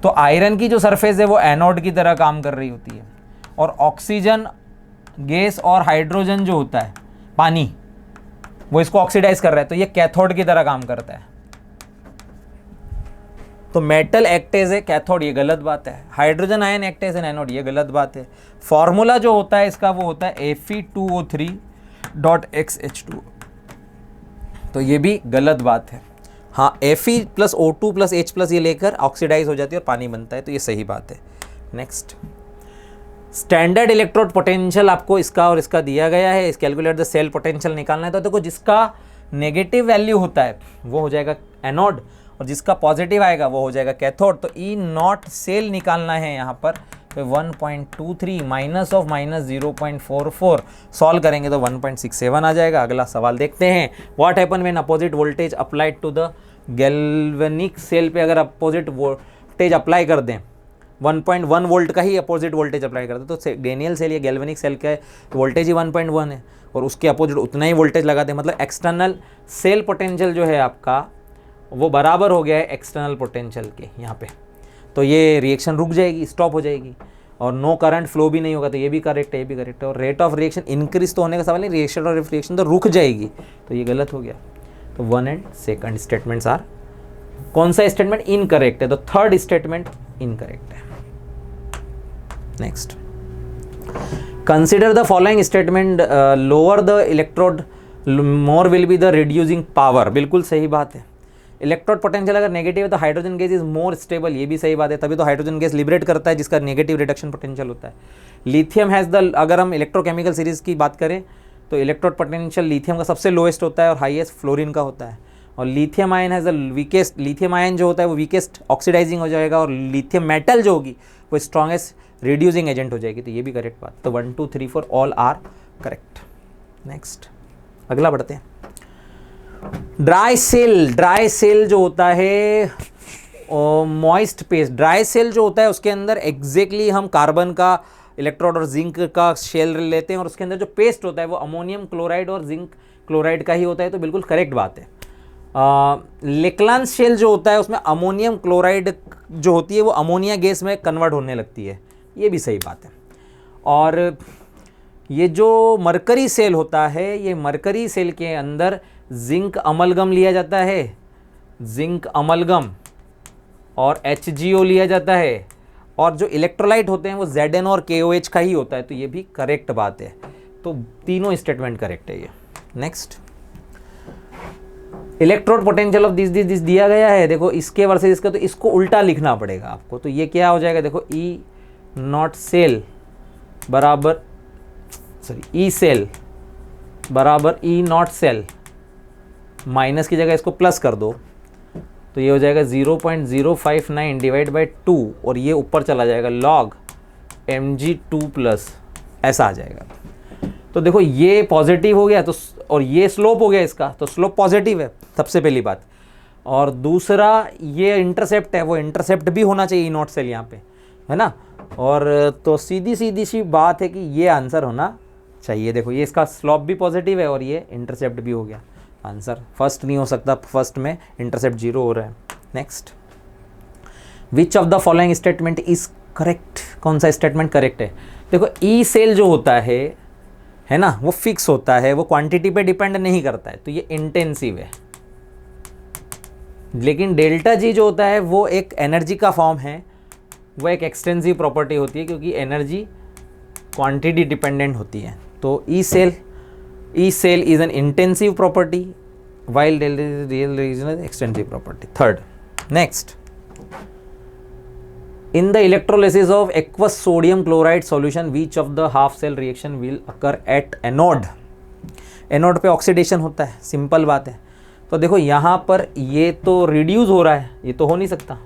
तो आयरन की जो सरफेस है वो एनोड की तरह काम कर रही होती है, और ऑक्सीजन गैस और हाइड्रोजन जो होता है पानी, वो इसको ऑक्सीडाइज कर रहा है, तो ये कैथोड की तरह काम करता है। तो metal act as a cathode, ये गलत बात है। Hydrogen ion act as an anode, ये गलत बात है। फॉर्मूला जो होता है इसका वो होता है Fe2O3.XH2, तो ये भी गलत बात है। हाँ, Fe+O2+H+ ये लेकर ऑक्सीडाइज हो जाती है और पानी बनता है, तो ये सही बात है। नेक्स्ट, स्टैंडर्ड इलेक्ट्रोड पोटेंशियल आपको इसका और इसका दिया गया है। इस कैलकुलेट द सेल पोटेंशियल निकालना है। तो देखो जिसका नेगेटिव वैल्यू होता है वो हो जाएगा एनोड, और जिसका पॉजिटिव आएगा वो हो जाएगा कैथोड। तो E0 सेल निकालना है यहाँ पर, तो 1.23 माइनस ऑफ -0.44 सॉल्व करेंगे तो 1.67 आ जाएगा। अगला सवाल देखते हैं। What happen when opposite voltage applied to the galvanic cell पे अगर अपोजिट वोल्टेज अप्लाई कर दें, 1.1 वोल्ट का ही अपोजिट वोल्टेज अप्लाई कर दें, तो डेनियल सेल या गैल्वेनिक सेल का वोल्टेज ही 1.1 है और उसके अपोजिट उतना ही वोल्टेज लगा दें, मतलब एक्सटर्नल सेल पोटेंशियल जो है आपका वो बराबर हो गया है एक्सटर्नल पोटेंशियल के यहाँ पे। तो ये रिएक्शन रुक जाएगी, स्टॉप हो जाएगी, और नो करंट फ्लो भी नहीं होगा। तो ये भी करेक्ट है, ये भी करेक्ट है। और रेट ऑफ रिएक्शन इंक्रीज तो होने का सवाल नहीं, रिएक्शन और रिएक्शन तो रुक जाएगी, तो ये गलत हो गया। तो 1 एंड सेकंड स्टेटमेंट्स आर, कौन सा स्टेटमेंट इनकरेक्ट है? तो थर्ड स्टेटमेंट इनकरेक्ट है। Next, consider the following statement, lower the electrode more will be the reducing power. बिल्कुल सही बात है। इलेक्ट्रोड पोटेंशियल अगर नेगेटिव है तो hydrogen gas is more stable, ये भी सही बात है। तभी तो हाइड्रोजन गैस लिबरेट करता है जिसका नेगेटिव रिडक्शन पोटेंशियल होता है। लिथियम हैज़ द, अगर हम इलेक्ट्रोकेमिकल सीरीज की बात करें तो इलेक्ट्रोड पोटेंशियल लिथियम का सबसे लोएस्ट होता है और हाईएस्ट फ्लोरीन का होता है। और lithium ion has the weakest, lithium ion जो होता है वो वीकेस्ट ऑक्सीडाइजिंग हो जाएगा, और लिथियम मेटल जो होगी वो स्ट्रॉन्गेस्ट रिड्यूसिंग एजेंट हो जाएगी। तो ये भी करेक्ट बात। तो 1 2 3 4 ऑल आर करेक्ट। नेक्स्ट, अगला बढ़ते हैं। ड्राई सेल जो होता है मॉइस्ट पेस्ट, ड्राई सेल जो होता है उसके अंदर एग्जैक्टली हम कार्बन का इलेक्ट्रोड और जिंक का शेल लेते हैं, और उसके अंदर जो पेस्ट होता है वो अमोनियम क्लोराइड और जिंक क्लोराइड का ही होता है। तो बिल्कुल करेक्ट बात है। लेक्लांस शेल जो होता है उसमें अमोनियम क्लोराइड जो होती है वो अमोनिया गैस में कन्वर्ट होने लगती है, ये भी सही बात है। और ये जो मरकरी सेल होता है, ये मरकरी सेल के अंदर जिंक अमलगम लिया जाता है, जिंक अमलगम, और HgO लिया जाता है, और जो इलेक्ट्रोलाइट होते हैं वो Zn और KOH का ही होता है। तो ये भी करेक्ट बात है। तो तीनों स्टेटमेंट करेक्ट है ये। Next, electrode potential of this दिया गया है। देखो इसके वर्सेस इसका, तो इसको उल्टा लिखना पड़ेगा आपको। तो ये क्या हो जाएगा, देखो E0 सेल बराबर सॉरी ई सेल बराबर ई नॉट सेल, माइनस की जगह इसको प्लस कर दो तो ये हो जाएगा 0.059 डिवाइड बाई 2 और ये ऊपर चला जाएगा log mg2 प्लस, ऐसा आ जाएगा। तो देखो ये पॉजिटिव हो गया तो, और ये स्लोप हो गया इसका, तो स्लोप पॉजिटिव है सबसे पहली बात। और दूसरा ये इंटरसेप्ट है, वो इंटरसेप्ट भी होना चाहिए नॉट सेल यहाँ पे, है ना। और तो सीधी सीधी सी बात है कि ये आंसर होना चाहिए। देखो ये इसका स्लोप भी पॉजिटिव है और ये इंटरसेप्ट भी हो गया, आंसर फर्स्ट नहीं हो सकता, फर्स्ट में इंटरसेप्ट 0 हो रहा है। Next, which of the following statement is correct, कौन सा स्टेटमेंट करेक्ट है। देखो ई सेल जो होता है ना, वो फिक्स होता है, वो क्वांटिटी पे डिपेंड नहीं करता है, तो ये इंटेंसिव है। लेकिन डेल्टा जी जो होता है वो एक एनर्जी का फॉर्म है, वो एक एक्सटेंसिव प्रॉपर्टी होती है क्योंकि एनर्जी क्वांटिटी डिपेंडेंट होती है। तो E cell is an intensive property while real region is extensive property. Third, next, in the electrolysis of aqueous sodium chloride solution which of the half cell reaction will occur at anode। Anode पे oxidation होता है, simple बात है। तो देखो यहाँ पर ये तो रिड्यूस हो रहा है, ये तो हो नहीं सकता।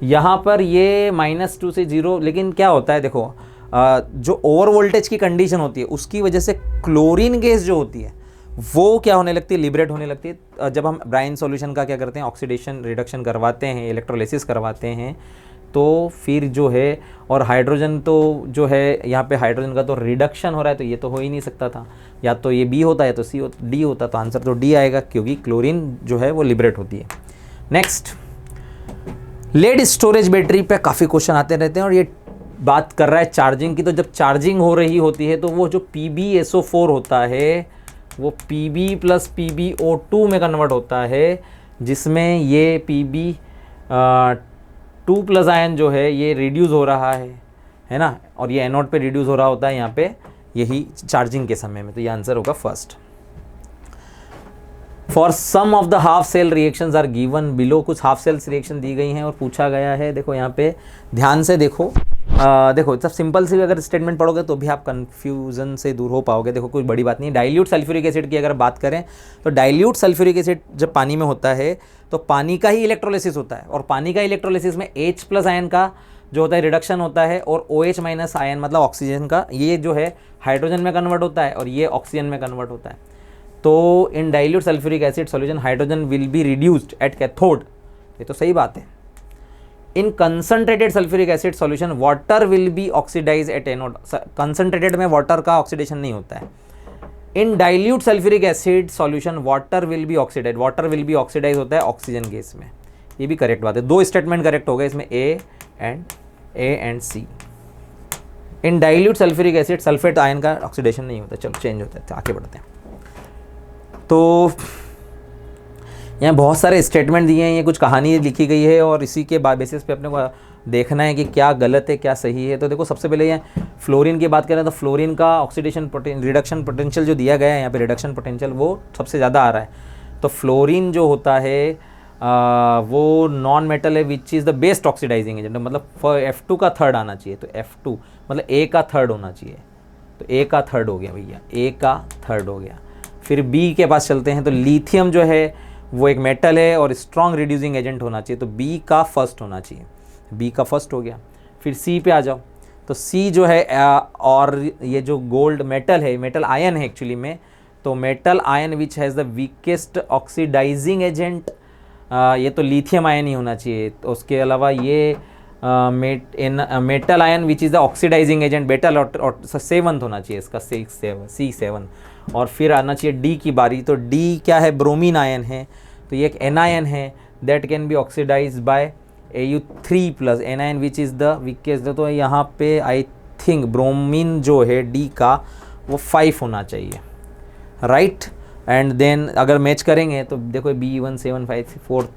यहाँ पर ये -2 से 0, लेकिन क्या होता है देखो, जो ओवर वोल्टेज की कंडीशन होती है उसकी वजह से क्लोरीन गैस जो होती है वो क्या होने लगती है, लिबरेट होने लगती है। जब हम ब्राइन सॉल्यूशन का क्या करते हैं, ऑक्सीडेशन रिडक्शन करवाते हैं, इलेक्ट्रोलिसिस करवाते हैं, तो फिर जो है, और हाइड्रोजन तो जो है यहाँ पे हाइड्रोजन का तो रिडक्शन हो रहा है, तो ये तो हो ही नहीं सकता था, या तो ये बी होता है या तो सी डी होता, तो आंसर तो डी आएगा क्योंकि क्लोरीन जो है वो लिबरेट होती है। नेक्स्ट, लेड स्टोरेज बैटरी पे काफ़ी क्वेश्चन आते रहते हैं और ये बात कर रहा है चार्जिंग की। तो जब चार्जिंग हो रही होती है तो वो जो PbSO4 होता है वो Pb + PbO2 में कन्वर्ट होता है, जिसमें ये Pb2+ आयन जो है ये रिड्यूस हो रहा है ना, और ये एनोड पे रिड्यूस हो रहा होता है यहाँ पे, यही चार्जिंग के समय में। तो ये आंसर होगा first. For some of the half cell reactions are given below, कुछ हाफ सेल्स रिएक्शन दी गई हैं और पूछा गया है। देखो यहाँ पे ध्यान से देखो, देखो सब सिंपल सी अगर स्टेटमेंट पढ़ोगे तो भी आप कन्फ्यूज़न से दूर हो पाओगे। देखो कोई बड़ी बात नहीं। डाइल्यूट सल्फ्यूरिक एसिड की अगर बात करें तो डाइल्यूट सल्फ्यूरिक एसिड जब पानी में होता है तो पानी का ही इलेक्ट्रोलिसिस होता है, और पानी का इलेक्ट्रोलिसिस में H+ आयन का जो होता है रिडक्शन होता है, और OH- आयन मतलब ऑक्सीजन का, ये जो है हाइड्रोजन में कन्वर्ट होता है और ये ऑक्सीजन में कन्वर्ट होता है। तो in dilute sulphuric acid solution hydrogen will be reduced at cathode, ये तो सही बात है। In concentrated sulphuric acid solution water will be oxidise at anode, concentrated में वाटर का ऑक्सीडेशन नहीं होता है। In dilute sulphuric acid solution water will be oxidise, water will be oxidise होता है ऑक्सीजन गैस में। ये भी करेक्ट बात है, दो स्टेटमेंट करेक्ट हो गए इसमें, A and C. In dilute sulphuric acid sulphate ion का ऑक्सीडेशन नहीं होता। चलो चेंज होता है, आगे बढ़ते हैं। तो यहाँ बहुत सारे स्टेटमेंट दिए हैं, ये कुछ कहानी लिखी गई है और इसी के बेसिस पे अपने को देखना है कि क्या गलत है क्या सही है। तो देखो सबसे पहले यहाँ फ्लोरीन की बात करें तो फ्लोरीन का ऑक्सीडेशन रिडक्शन पोटेंशियल जो दिया गया है यहाँ पे, रिडक्शन पोटेंशियल वो सबसे ज़्यादा आ रहा है। तो फ्लोरीन जो होता है वो नॉन मेटल है which is the best oxidizing agent, मतलब F2 का थर्ड आना चाहिए। तो F2 मतलब A का थर्ड होना चाहिए, तो A का थर्ड हो गया भैया, A का थर्ड हो गया। फिर B के पास चलते हैं तो लिथियम जो है वो एक मेटल है और स्ट्रॉन्ग रिड्यूसिंग एजेंट होना चाहिए, तो B का फर्स्ट होना चाहिए, B का फर्स्ट हो गया। फिर C पे आ जाओ तो C जो है और ये जो गोल्ड मेटल है, मेटल आयन है एक्चुअली में, तो metal ion which has the weakest oxidizing agent, ये तो लिथियम आयन ही होना चाहिए। तो उसके अलावा ये metal ion which is the oxidizing agent metal, और 7th होना चाहिए इसका, C7। और फिर आना चाहिए D की बारी, तो D क्या है, ब्रोमीन आयन है, तो ये एक एनायन है that can be oxidize by Au3+, anion which is the weakest. तो यहाँ पे आई थिंक ब्रोमीन जो है D का वो 5 होना चाहिए, राइट। एंड देन अगर मैच करेंगे तो देखो B1 7 5 4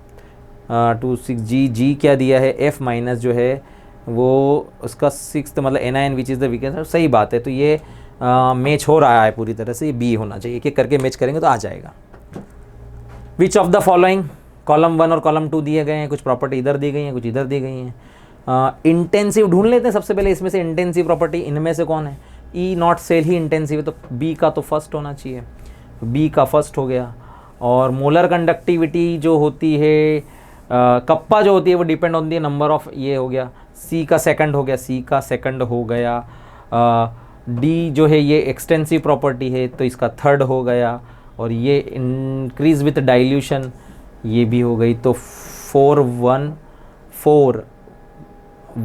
2 6 G क्या दिया है, F- जो है वो उसका 6th मतलब anion which is the weakest, सही बात है। तो ये मैच हो रहा है पूरी तरह से, ये B होना चाहिए। एक एक करके मैच करेंगे तो आ जाएगा। Which of the following, column 1 और कॉलम 2 दिए गए हैं, कुछ प्रॉपर्टी इधर दी गई हैं कुछ इधर दी गई हैं। इंटेंसिव ढूंढ लेते हैं सबसे पहले, इसमें से इंटेंसिव प्रॉपर्टी इनमें से कौन है। ई नॉट सेल ही इंटेंसिव है, तो बी का तो फर्स्ट होना चाहिए, बी का फर्स्ट हो गया। और मोलर कंडक्टिविटी जो होती है कप्पा जो होती है वो depend on the number of, ये हो गया सी का सेकंड हो गया, सी का सेकंड हो गया। डी जो है ये एक्सटेंसिव प्रॉपर्टी है तो इसका थर्ड हो गया। और ये इंक्रीज विथ डाइल्यूशन, ये भी हो गई। तो 4 1 4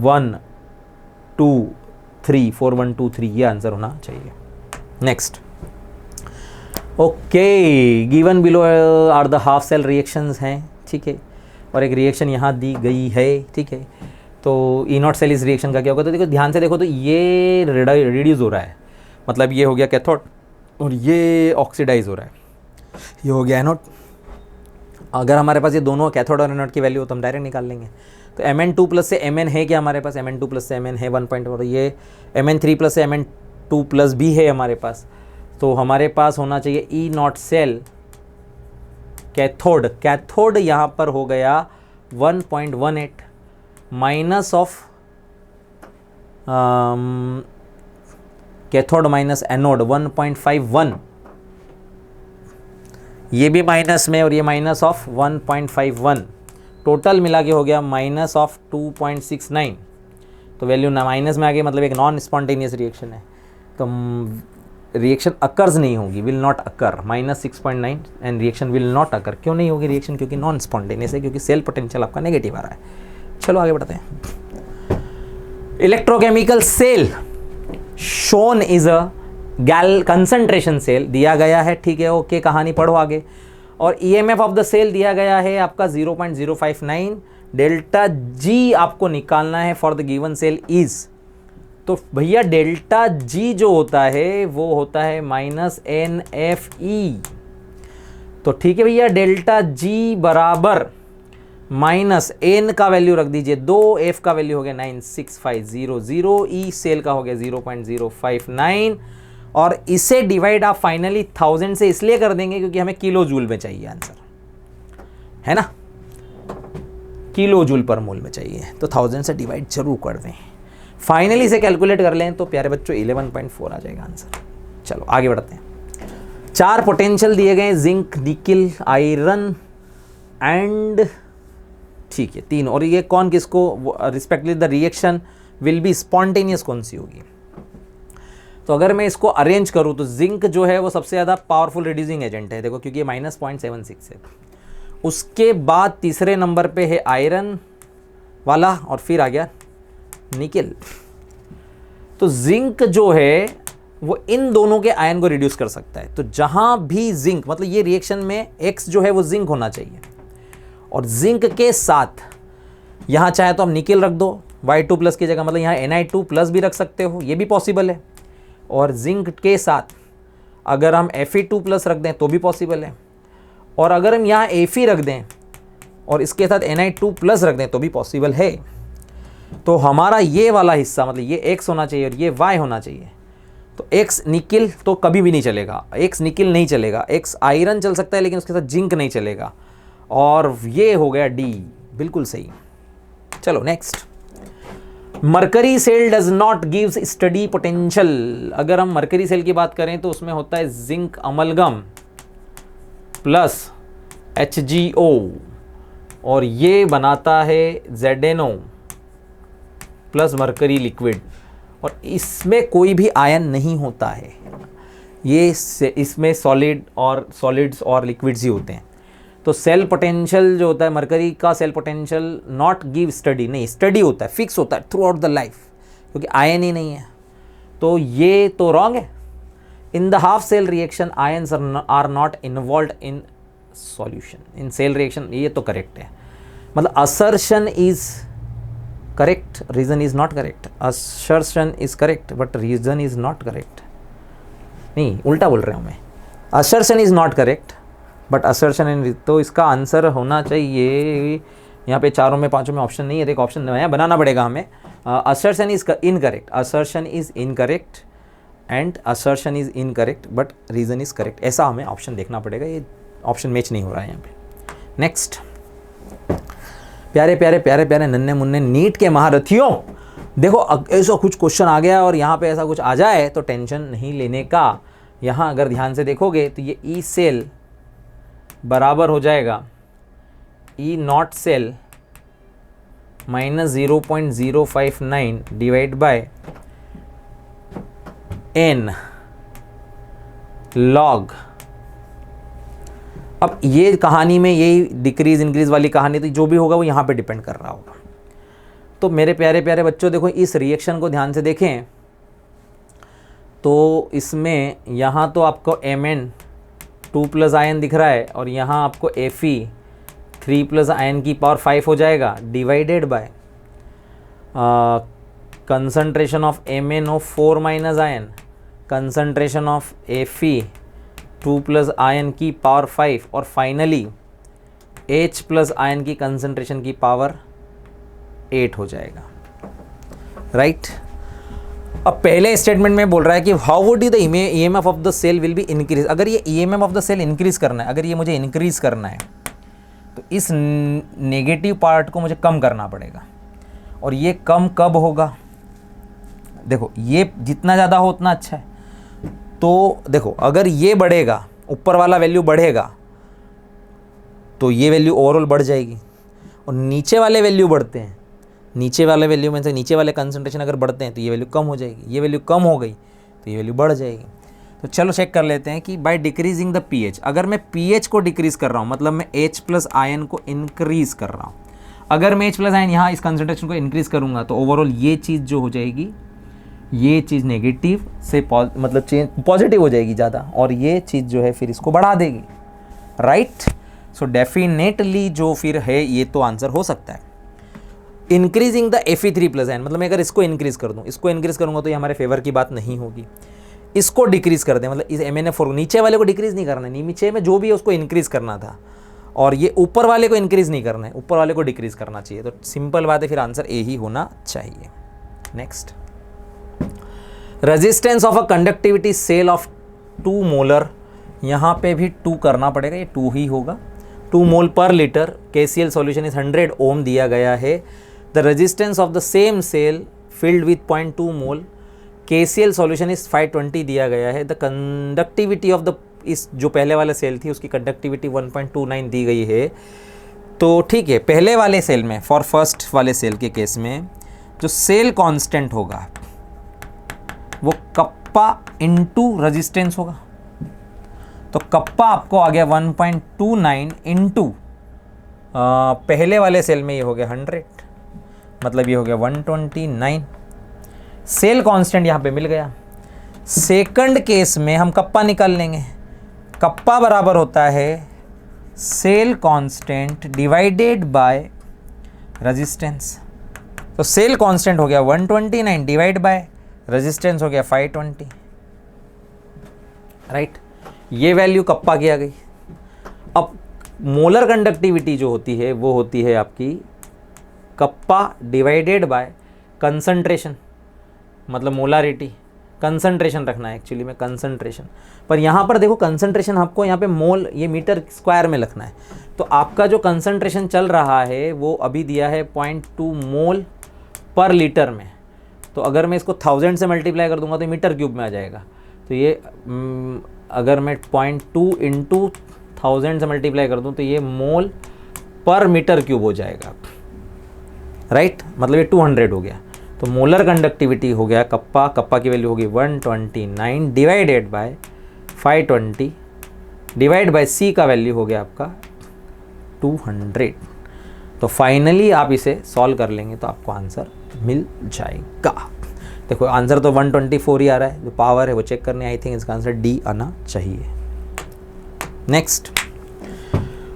1 2 3 4 1 2 3 ये आंसर होना चाहिए। Next, okay, given below are the half cell reactions हैं, ठीक है। और एक रिएक्शन यहाँ दी गई है, ठीक है। तो ई नॉट सेल इस रिएक्शन का क्या होगा, तो देखो ध्यान से देखो, तो ये रिड्यूस हो रहा है, मतलब ये हो गया कैथोड और ये ऑक्सीडाइज हो रहा है, ये हो गया एनोड। अगर हमारे पास ये दोनों कैथोड और एनोड की वैल्यू हो तो हम डायरेक्ट निकाल लेंगे। तो Mn2 प्लस से Mn है क्या हमारे पास, Mn2 प्लस से Mn है 1.4, ये Mn3 प्लस से Mn2 प्लस भी है हमारे पास। तो हमारे पास होना चाहिए ई नॉट सेल कैथोड, कैथोड यहाँ पर हो गया 1.18 minus of cathode minus anode 1.51, ये भी माइनस में और ये माइनस ऑफ 1.51, टोटल मिला के हो गया माइनस ऑफ 2.69। तो वैल्यू ना माइनस में आ गई, मतलब एक नॉन स्पॉन्टेनियस रिएक्शन है, तो रिएक्शन अकर्स नहीं होगी, will not occur, -6.9 and reaction will not occur. क्यों नहीं होगी रिएक्शन, क्योंकि नॉन स्पॉन्टेनियस है, क्योंकि सेल पोटेंशियल आपका नेगेटिव आ रहा है। चलो आगे बढ़ते हैं। Electrochemical cell shown is a concentration cell दिया गया है, ठीक है, ओके, कहानी पढ़ो आगे। और ईएमएफ ऑफ द सेल दिया गया है आपका 0.059, डेल्टा जी आपको निकालना है for the given cell is, तो भैया डेल्टा जी जो होता है वो होता है -NFE। तो ठीक है भैया, डेल्टा जी बराबर माइनस एन का वैल्यू रख दीजिए 2, एफ का वैल्यू हो गया 96500, ई सेल का हो गया 0.059, और इसे डिवाइड आप फाइनली 1000 से इसलिए कर देंगे क्योंकि हमें किलो जूल में चाहिए आंसर, है ना, किलो जूल पर मोल में चाहिए, तो 1000 से डिवाइड जरूर कर दें। फाइनली इसे कैलकुलेट कर लें तो प्यारे बच्चों 11.4 आ जाएगा आंसर। चलो आगे बढ़ते हैं। 4 पोटेंशियल दिए गए, जिंक, निकिल, आयरन एंड, ठीक है 3, और ये कौन किसको respectively the reaction will be spontaneous कौन सी होगी। तो अगर मैं इसको अरेंज करूं तो जिंक जो है वो सबसे ज़्यादा पावरफुल रिड्यूसिंग एजेंट है, देखो क्योंकि ये -0.76 है। उसके बाद तीसरे नंबर पे है आयरन वाला, और फिर आ गया निकिल। तो जिंक जो है वो इन दोनों के आयन को रिड्यूस कर सकता है। तो जहां भी जिंक, मतलब ये रिएक्शन में X जो है वो जिंक होना चाहिए, और जिंक के साथ यहां चाहे तो हम निकिल रख दो Y2 प्लस की जगह, मतलब यहाँ Ni2 प्लस भी रख सकते हो, ये भी पॉसिबल है। और जिंक के साथ अगर हम Fe2 प्लस रख दें तो भी पॉसिबल है, और अगर हम यहाँ Fe रख दें और इसके साथ Ni2 प्लस रख दें तो भी पॉसिबल है। तो हमारा ये वाला हिस्सा, मतलब ये X होना चाहिए और ये Y होना चाहिए। तो X निकिल तो कभी भी नहीं चलेगा, X निकिल नहीं चलेगा, X आयरन चल सकता है लेकिन उसके साथ जिंक नहीं चलेगा, और ये हो गया D, बिल्कुल सही। चलो next, mercury cell does not gives steady potential. अगर हम मरकरी सेल की बात करें तो उसमें होता है जिंक अमलगम प्लस HgO, और ये बनाता है ZnO प्लस मरकरी लिक्विड, और इसमें कोई भी आयन नहीं होता है, ये इसमें सॉलिड और सॉलिड्स और लिक्विड्स ही होते हैं। तो सेल पोटेंशियल जो होता है मरकरी का, cell potential not give steady, नहीं, स्टडी होता है, फिक्स होता है थ्रू आउट द लाइफ, क्योंकि आयन ही नहीं है। तो ये तो रॉन्ग है। In the half cell reaction ions are not involve in solution in cell reaction, ये तो करेक्ट है। मतलब assertion is correct, reason is not correct. Assertion is correct but reason is not correct, नहीं उल्टा बोल रहा हूँ मैं। Assertion is not correct but assertion in, तो इसका आंसर होना चाहिए, यहाँ पे 4 में 5 में ऑप्शन नहीं है, एक ऑप्शन नया बनाना पड़ेगा हमें। Assertion is incorrect, assertion is incorrect and assertion is incorrect but reason is correct, ऐसा हमें ऑप्शन देखना पड़ेगा, ये ऑप्शन मैच नहीं हो रहा है यहाँ पे। नेक्स्ट, प्यारे प्यारे प्यारे प्यारे नन्हे मुन्ने नीट के महारथियों, देखो ऐसा कुछ क्वेश्चन आ गया और यहाँ पे ऐसा कुछ आ जाए तो टेंशन नहीं लेने का। यहाँ अगर ध्यान से देखोगे तो ये ई सेल बराबर हो जाएगा E naught cell minus 0.059 divide by N log. अब ये कहानी में यही डिक्रीज इंक्रीज वाली कहानी, तो जो भी होगा वो यहाँ पे डिपेंड कर रहा होगा। तो मेरे प्यारे प्यारे बच्चों देखो इस रिएक्शन को ध्यान से देखें तो इसमें यहाँ तो आपको Mn 2 प्लस आयन दिख रहा है और यहाँ आपको Fe 3 प्लस आयन की पावर 5 हो जाएगा divided by concentration of MnO4 minus ion, concentration of Fe 2 plus ion की पावर 5 और फाइनली H प्लस आयन की कंसंट्रेशन की पावर 8 हो जाएगा, राइट। अब पहले स्टेटमेंट में बोल रहा है कि how would the EMF of the cell will be increase. अगर ये EMF of the cell increase करना है, अगर ये मुझे इंक्रीज करना है तो इस नेगेटिव पार्ट को मुझे कम करना पड़ेगा। और ये कम कब होगा, देखो ये जितना ज़्यादा हो उतना अच्छा है। तो देखो अगर ये बढ़ेगा, ऊपर वाला वैल्यू बढ़ेगा तो ये वैल्यू ओवरऑल बढ़ जाएगी, और नीचे वाले वैल्यू बढ़ते हैं, नीचे वाले वैल्यू में से नीचे वाले कंसंट्रेशन अगर बढ़ते हैं तो ये वैल्यू कम हो जाएगी, ये वैल्यू कम हो गई तो ये वैल्यू बढ़ जाएगी। तो चलो चेक कर लेते हैं कि बाय डिक्रीजिंग द पीएच, अगर मैं पीएच को डिक्रीज कर रहा हूँ मतलब मैं H प्लस आयन को इंक्रीज कर रहा हूँ। अगर मैं H प्लस आयन यहाँ इस कंसंट्रेशन को इंक्रीज करूँगा तो ओवरऑल ये चीज़ जो हो जाएगी, ये चीज़ नेगेटिव से मतलब चेंज पॉजिटिव हो जाएगी ज़्यादा, और ये चीज़ जो है फिर इसको बढ़ा देगी, राइट। सो डेफिनेटली जो फिर है ये तो आंसर हो सकता है। Increasing the Fe3 plus ion, मतलब मैं अगर इसको इंक्रीज कर दूँ, इसको इंक्रीज करूँगा तो ये हमारे फेवर की बात नहीं होगी। इसको डिक्रीज कर दें, मतलब इस MnF4 नीचे वाले को डिक्रीज नहीं करना है, नीचे में जो भी है उसको इंक्रीज करना था, और ये ऊपर वाले को इंक्रीज नहीं करना है, ऊपर वाले को डिक्रीज करना चाहिए। तो सिंपल बात है, फिर आंसर ए ही होना चाहिए। Next, resistance of a conductivity cell of 2 molar, यहाँ पे भी 2 करना पड़ेगा, ये 2 ही होगा। 2 मोल पर litre, KCl solution is 100 ohm दिया गया है। The resistance of the same cell filled with 0.2 mole, KCl solution is 520 दिया गया है। द कंडक्टिविटी ऑफ द, इस जो पहले वाले सेल थी उसकी कंडक्टिविटी 1.29 दी गई है। तो ठीक है, पहले वाले सेल में, फॉर फर्स्ट वाले सेल के केस में जो सेल कांस्टेंट होगा वो कप्पा इनटू रेजिस्टेंस होगा। तो कप्पा आपको आ गया 1.29 इंटू पहले वाले सेल में ये हो गया 100, मतलब ये हो गया 129। सेल कांस्टेंट यहाँ पे मिल गया। सेकंड केस में हम कप्पा निकाल लेंगे, कप्पा बराबर होता है cell constant divided by resistance. तो सेल कांस्टेंट हो गया 129 डिवाइड बाय रेजिस्टेंस हो गया 520, राइट। ये वैल्यू कप्पा की आ गई। अब मोलर कंडक्टिविटी जो होती है वो होती है आपकी कप्पा डिवाइडेड बाय कंसंट्रेशन, मतलब मोलारिटी, कंसंट्रेशन रखना है एक्चुअली में, कंसंट्रेशन। पर यहाँ पर देखो कंसंट्रेशन आपको यहाँ पे मोल, ये मीटर स्क्वायर में लिखना है। तो आपका जो कंसंट्रेशन चल रहा है वो अभी दिया है 0.2 मोल पर लीटर में। तो अगर मैं इसको 1000 से मल्टीप्लाई कर दूंगा तो मीटर क्यूब में आ जाएगा। तो ये अगर मैं 0.2 इंटू 1000 से मल्टीप्लाई कर दूं तो ये मोल पर मीटर क्यूब हो जाएगा, राइट। मतलब ये 200 हो गया। तो मोलर कंडक्टिविटी हो गया कप्पा, कप्पा की वैल्यू होगी 129 डिवाइडेड बाय 520 डिवाइड बाय सी का वैल्यू हो गया आपका 200। तो फाइनली आप इसे सॉल्व कर लेंगे तो आपको आंसर मिल जाएगा। देखो आंसर तो 124 ही आ रहा है, जो पावर है वो चेक करने, आई थिंक इसका आंसर डी आना चाहिए। Next,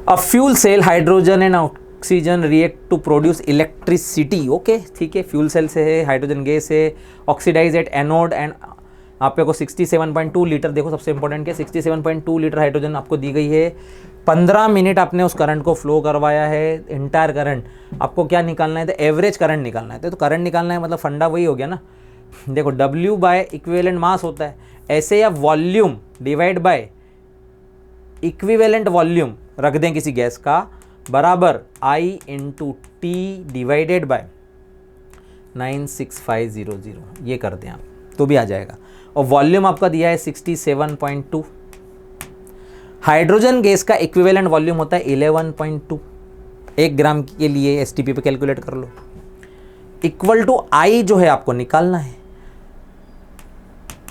a fuel cell hydrogen and oxygen react to produce electricity. Okay ठीक है, फ्यूल सेल से है, हाइड्रोजन गैस है, ऑक्सीडाइज एट एनोड एंड आप को 67.2 लीटर, देखो सबसे इंपॉर्टेंट क्या, 67.2 लीटर हाइड्रोजन आपको दी गई है। 15 मिनट आपने उस करंट को फ्लो करवाया है, इंटायर करंट। आपको क्या निकालना है, तो एवरेज करंट निकालना है। तो करंट निकालना है मतलब फंडा वही हो गया ना। देखो W बाय इक्विवेलेंट मास होता है, ऐसे या volume divide by equivalent volume रख दें किसी गैस का, बराबर I into T divided by 96500, ये कर दें आप तो भी आ जाएगा। और वॉल्यूम आपका दिया है 67.2। हाइड्रोजन गैस का इक्विवेलेंट वॉल्यूम होता है 11.2। 1 ग्राम के लिए एसटीपी पे कैलकुलेट कर लो। इक्वल टू आई जो है आपको निकालना है।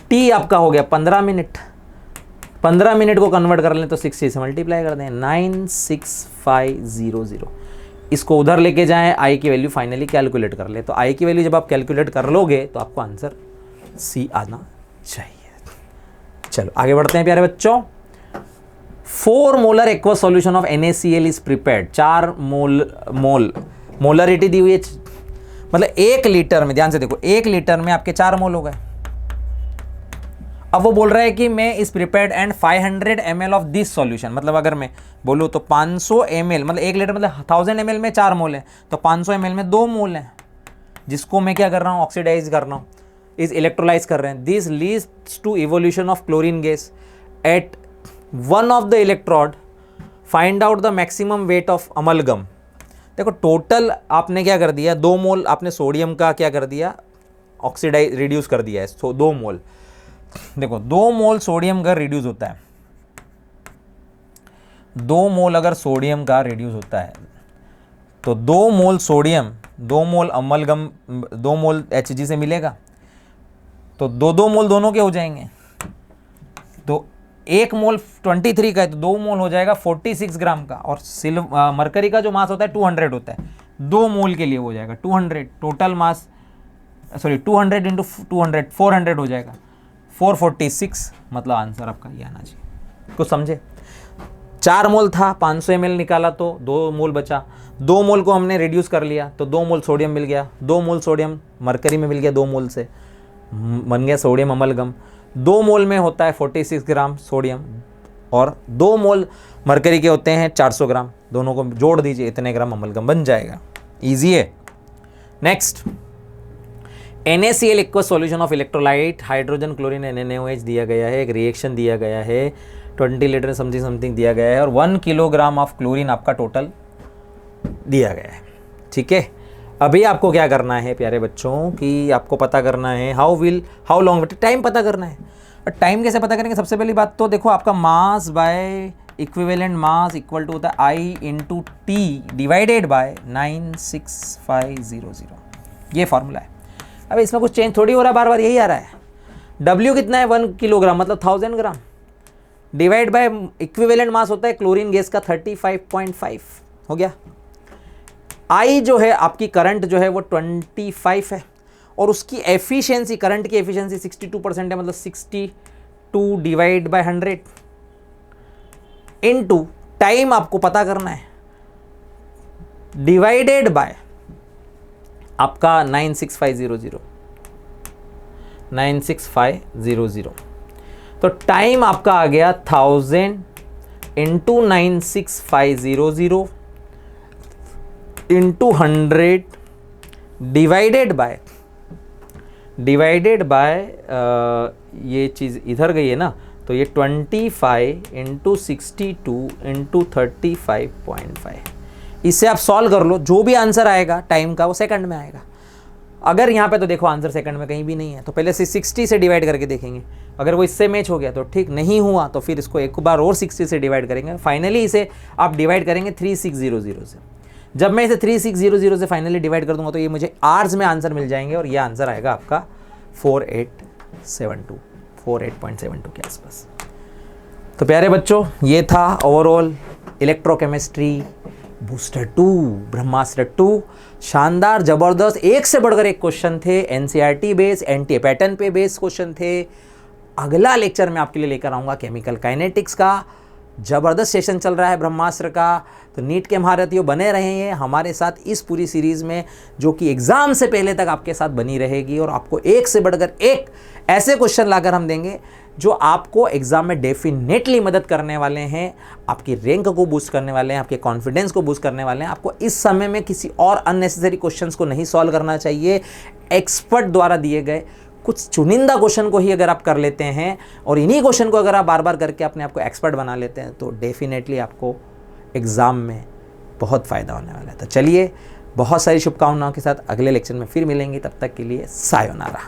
टी आपका हो गया 15 मिनट। 15 मिनट को कन्वर्ट कर लें तो 60 से मल्टीप्लाई कर दें, 96500। इसको उधर लेके जाएं, आई की वैल्यू फाइनली कैलकुलेट कर ले। तो आई की वैल्यू जब आप कैलकुलेट कर लोगे तो आपको आंसर सी आना चाहिए। चलो आगे बढ़ते हैं प्यारे बच्चों। 4 molar aqua solution of NaCl is prepared. 4 molarity दी हुई है, मतलब 1 लीटर में, ध्यान से देखो, 1 लीटर में आपके 4 मोल हो गए। अब वो बोल रहा है कि मैं इस prepared and 500 ml of this solution, मतलब अगर मैं बोलूँ तो 500 ml, मतलब 1 लीटर मतलब 1000 ml में 4 मोल है, तो 500 ml में 2 मोल है, जिसको मैं क्या कर रहा हूँ, ऑक्सीडाइज कर रहा हूँ, इस इलेक्ट्रोलाइज कर रहे हैं। This leads to evolution of chlorine gas at one of the electrode, find out the maximum weight of amalgam. देखो टोटल आपने क्या कर दिया, 2 मोल आपने सोडियम का क्या कर दिया, ऑक्सीडाइज रिड्यूस कर दिया है, तो 2 मोल। देखो 2 मोल सोडियम का रिड्यूस होता है, 2 मोल अगर सोडियम का रिड्यूस होता है तो 2 मोल सोडियम 2 मोल अमलगम 2 मोल Hg से मिलेगा, तो 2 मोल दोनों के हो जाएंगे। तो 1 मोल 23 का है तो 2 मोल हो जाएगा 46 ग्राम का। और मरकरी का जो मास होता है 200 होता है, 2 मोल के लिए हो जाएगा 200, टोटल मास 200 इंटू 200 400 हो जाएगा, 446, मतलब आंसर आपका ये आना चाहिए। कुछ समझे? 4 मोल था, 500 ml निकाला तो 2 मोल बचा, 2 मोल को हमने रिड्यूस कर लिया तो 2 मोल सोडियम मिल गया, 2 मोल सोडियम मरकरी में मिल गया, 2 मोल से बन गया सोडियम अमलगम। 2 मोल में होता है 46 ग्राम सोडियम और 2 मोल मरकरी के होते हैं 400 ग्राम, दोनों को जोड़ दीजिए, इतने ग्राम अमलगम बन जाएगा। ईजी है। Next, NaCl aqua solution of electrolyte hydrogen chlorine NaOH दिया गया है, एक रिएक्शन दिया गया है, 20 लीटर समथिंग दिया गया है और 1 किलोग्राम ऑफ क्लोरीन आपका टोटल दिया गया है। ठीक है, अभी आपको क्या करना है प्यारे बच्चों कि आपको पता करना है हाउ लॉन्ग टाइम पता करना है। और टाइम कैसे पता करेंगे? सबसे पहली बात तो देखो, आपका mass by equivalent mass equal to होता है I into T divided by 96500, ये फॉर्मूला है। अब इसमें कुछ चेंज थोड़ी हो रहा है, बार बार यही आ रहा है। W कितना है, 1 किलोग्राम मतलब 1000 ग्राम, डिवाइड बाय इक्विवेलेंट मास होता है क्लोरीन गैस का 35.5 हो गया। I जो है आपकी करंट जो है वो 25 है और उसकी एफिशिएंसी, करंट की एफिशिएंसी 62% है, मतलब 62 डिवाइड बाय 100 इनटू टाइम आपको पता करना है, डिवाइडेड बाय आपका 96500। तो टाइम आपका आ गया 1000 इंटू 96500 इंटू 100 डिवाइडेड बाय ये चीज़ इधर गई है ना, तो ये 25 इंटू 62 इंटू 35.5। इससे आप सॉल्व कर लो, जो भी आंसर आएगा टाइम का वो सेकंड में आएगा। अगर यहाँ पे तो देखो आंसर सेकंड में कहीं भी नहीं है, तो पहले से 60 से डिवाइड करके देखेंगे, अगर वो इससे मैच हो गया तो ठीक, नहीं हुआ तो फिर इसको एक बार और 60 से डिवाइड करेंगे। फाइनली इसे आप डिवाइड करेंगे 3600 से। जब मैं इसे 3600 से फाइनली डिवाइड कर दूंगा तो ये मुझे आवर्स में आंसर मिल जाएंगे और ये आंसर आएगा आपका 48.72 के आसपास। तो प्यारे बच्चों, ये था ओवरऑल इलेक्ट्रोकेमिस्ट्री बूस्टर 2 ब्रह्मास्त्र 2। शानदार, जबरदस्त, एक से बढ़कर एक क्वेश्चन थे, एनसीईआरटी बेस, एनटीए पैटर्न पे बेस क्वेश्चन थे। अगला लेक्चर मैं आपके लिए लेकर आऊँगा केमिकल काइनेटिक्स का। जबरदस्त सेशन चल रहा है ब्रह्मास्त्र का, तो नीट के महारथियों बने रहेंगे हमारे साथ इस पूरी सीरीज़ में, जो कि एग्ज़ाम से पहले तक आपके साथ बनी रहेगी और आपको एक से बढ़कर एक ऐसे क्वेश्चन लाकर हम देंगे जो आपको एग्ज़ाम में डेफिनेटली मदद करने वाले हैं, आपकी रैंक को बूस्ट करने वाले हैं, आपके कॉन्फिडेंस को बूस्ट करने वाले हैं। आपको इस समय में किसी और अननेसेसरी क्वेश्चंस को नहीं सॉल्व करना चाहिए। एक्सपर्ट द्वारा दिए गए कुछ चुनिंदा क्वेश्चन को ही अगर आप कर लेते हैं और इन्हीं क्वेश्चन को अगर आप बार बार करके अपने आप को एक्सपर्ट बना लेते हैं तो डेफिनेटली आपको एग्ज़ाम में बहुत फ़ायदा होने वाला है। तो चलिए, बहुत सारी शुभकामनाओं के साथ अगले लेक्चर में फिर मिलेंगे, तब तक के लिए सायोनारा।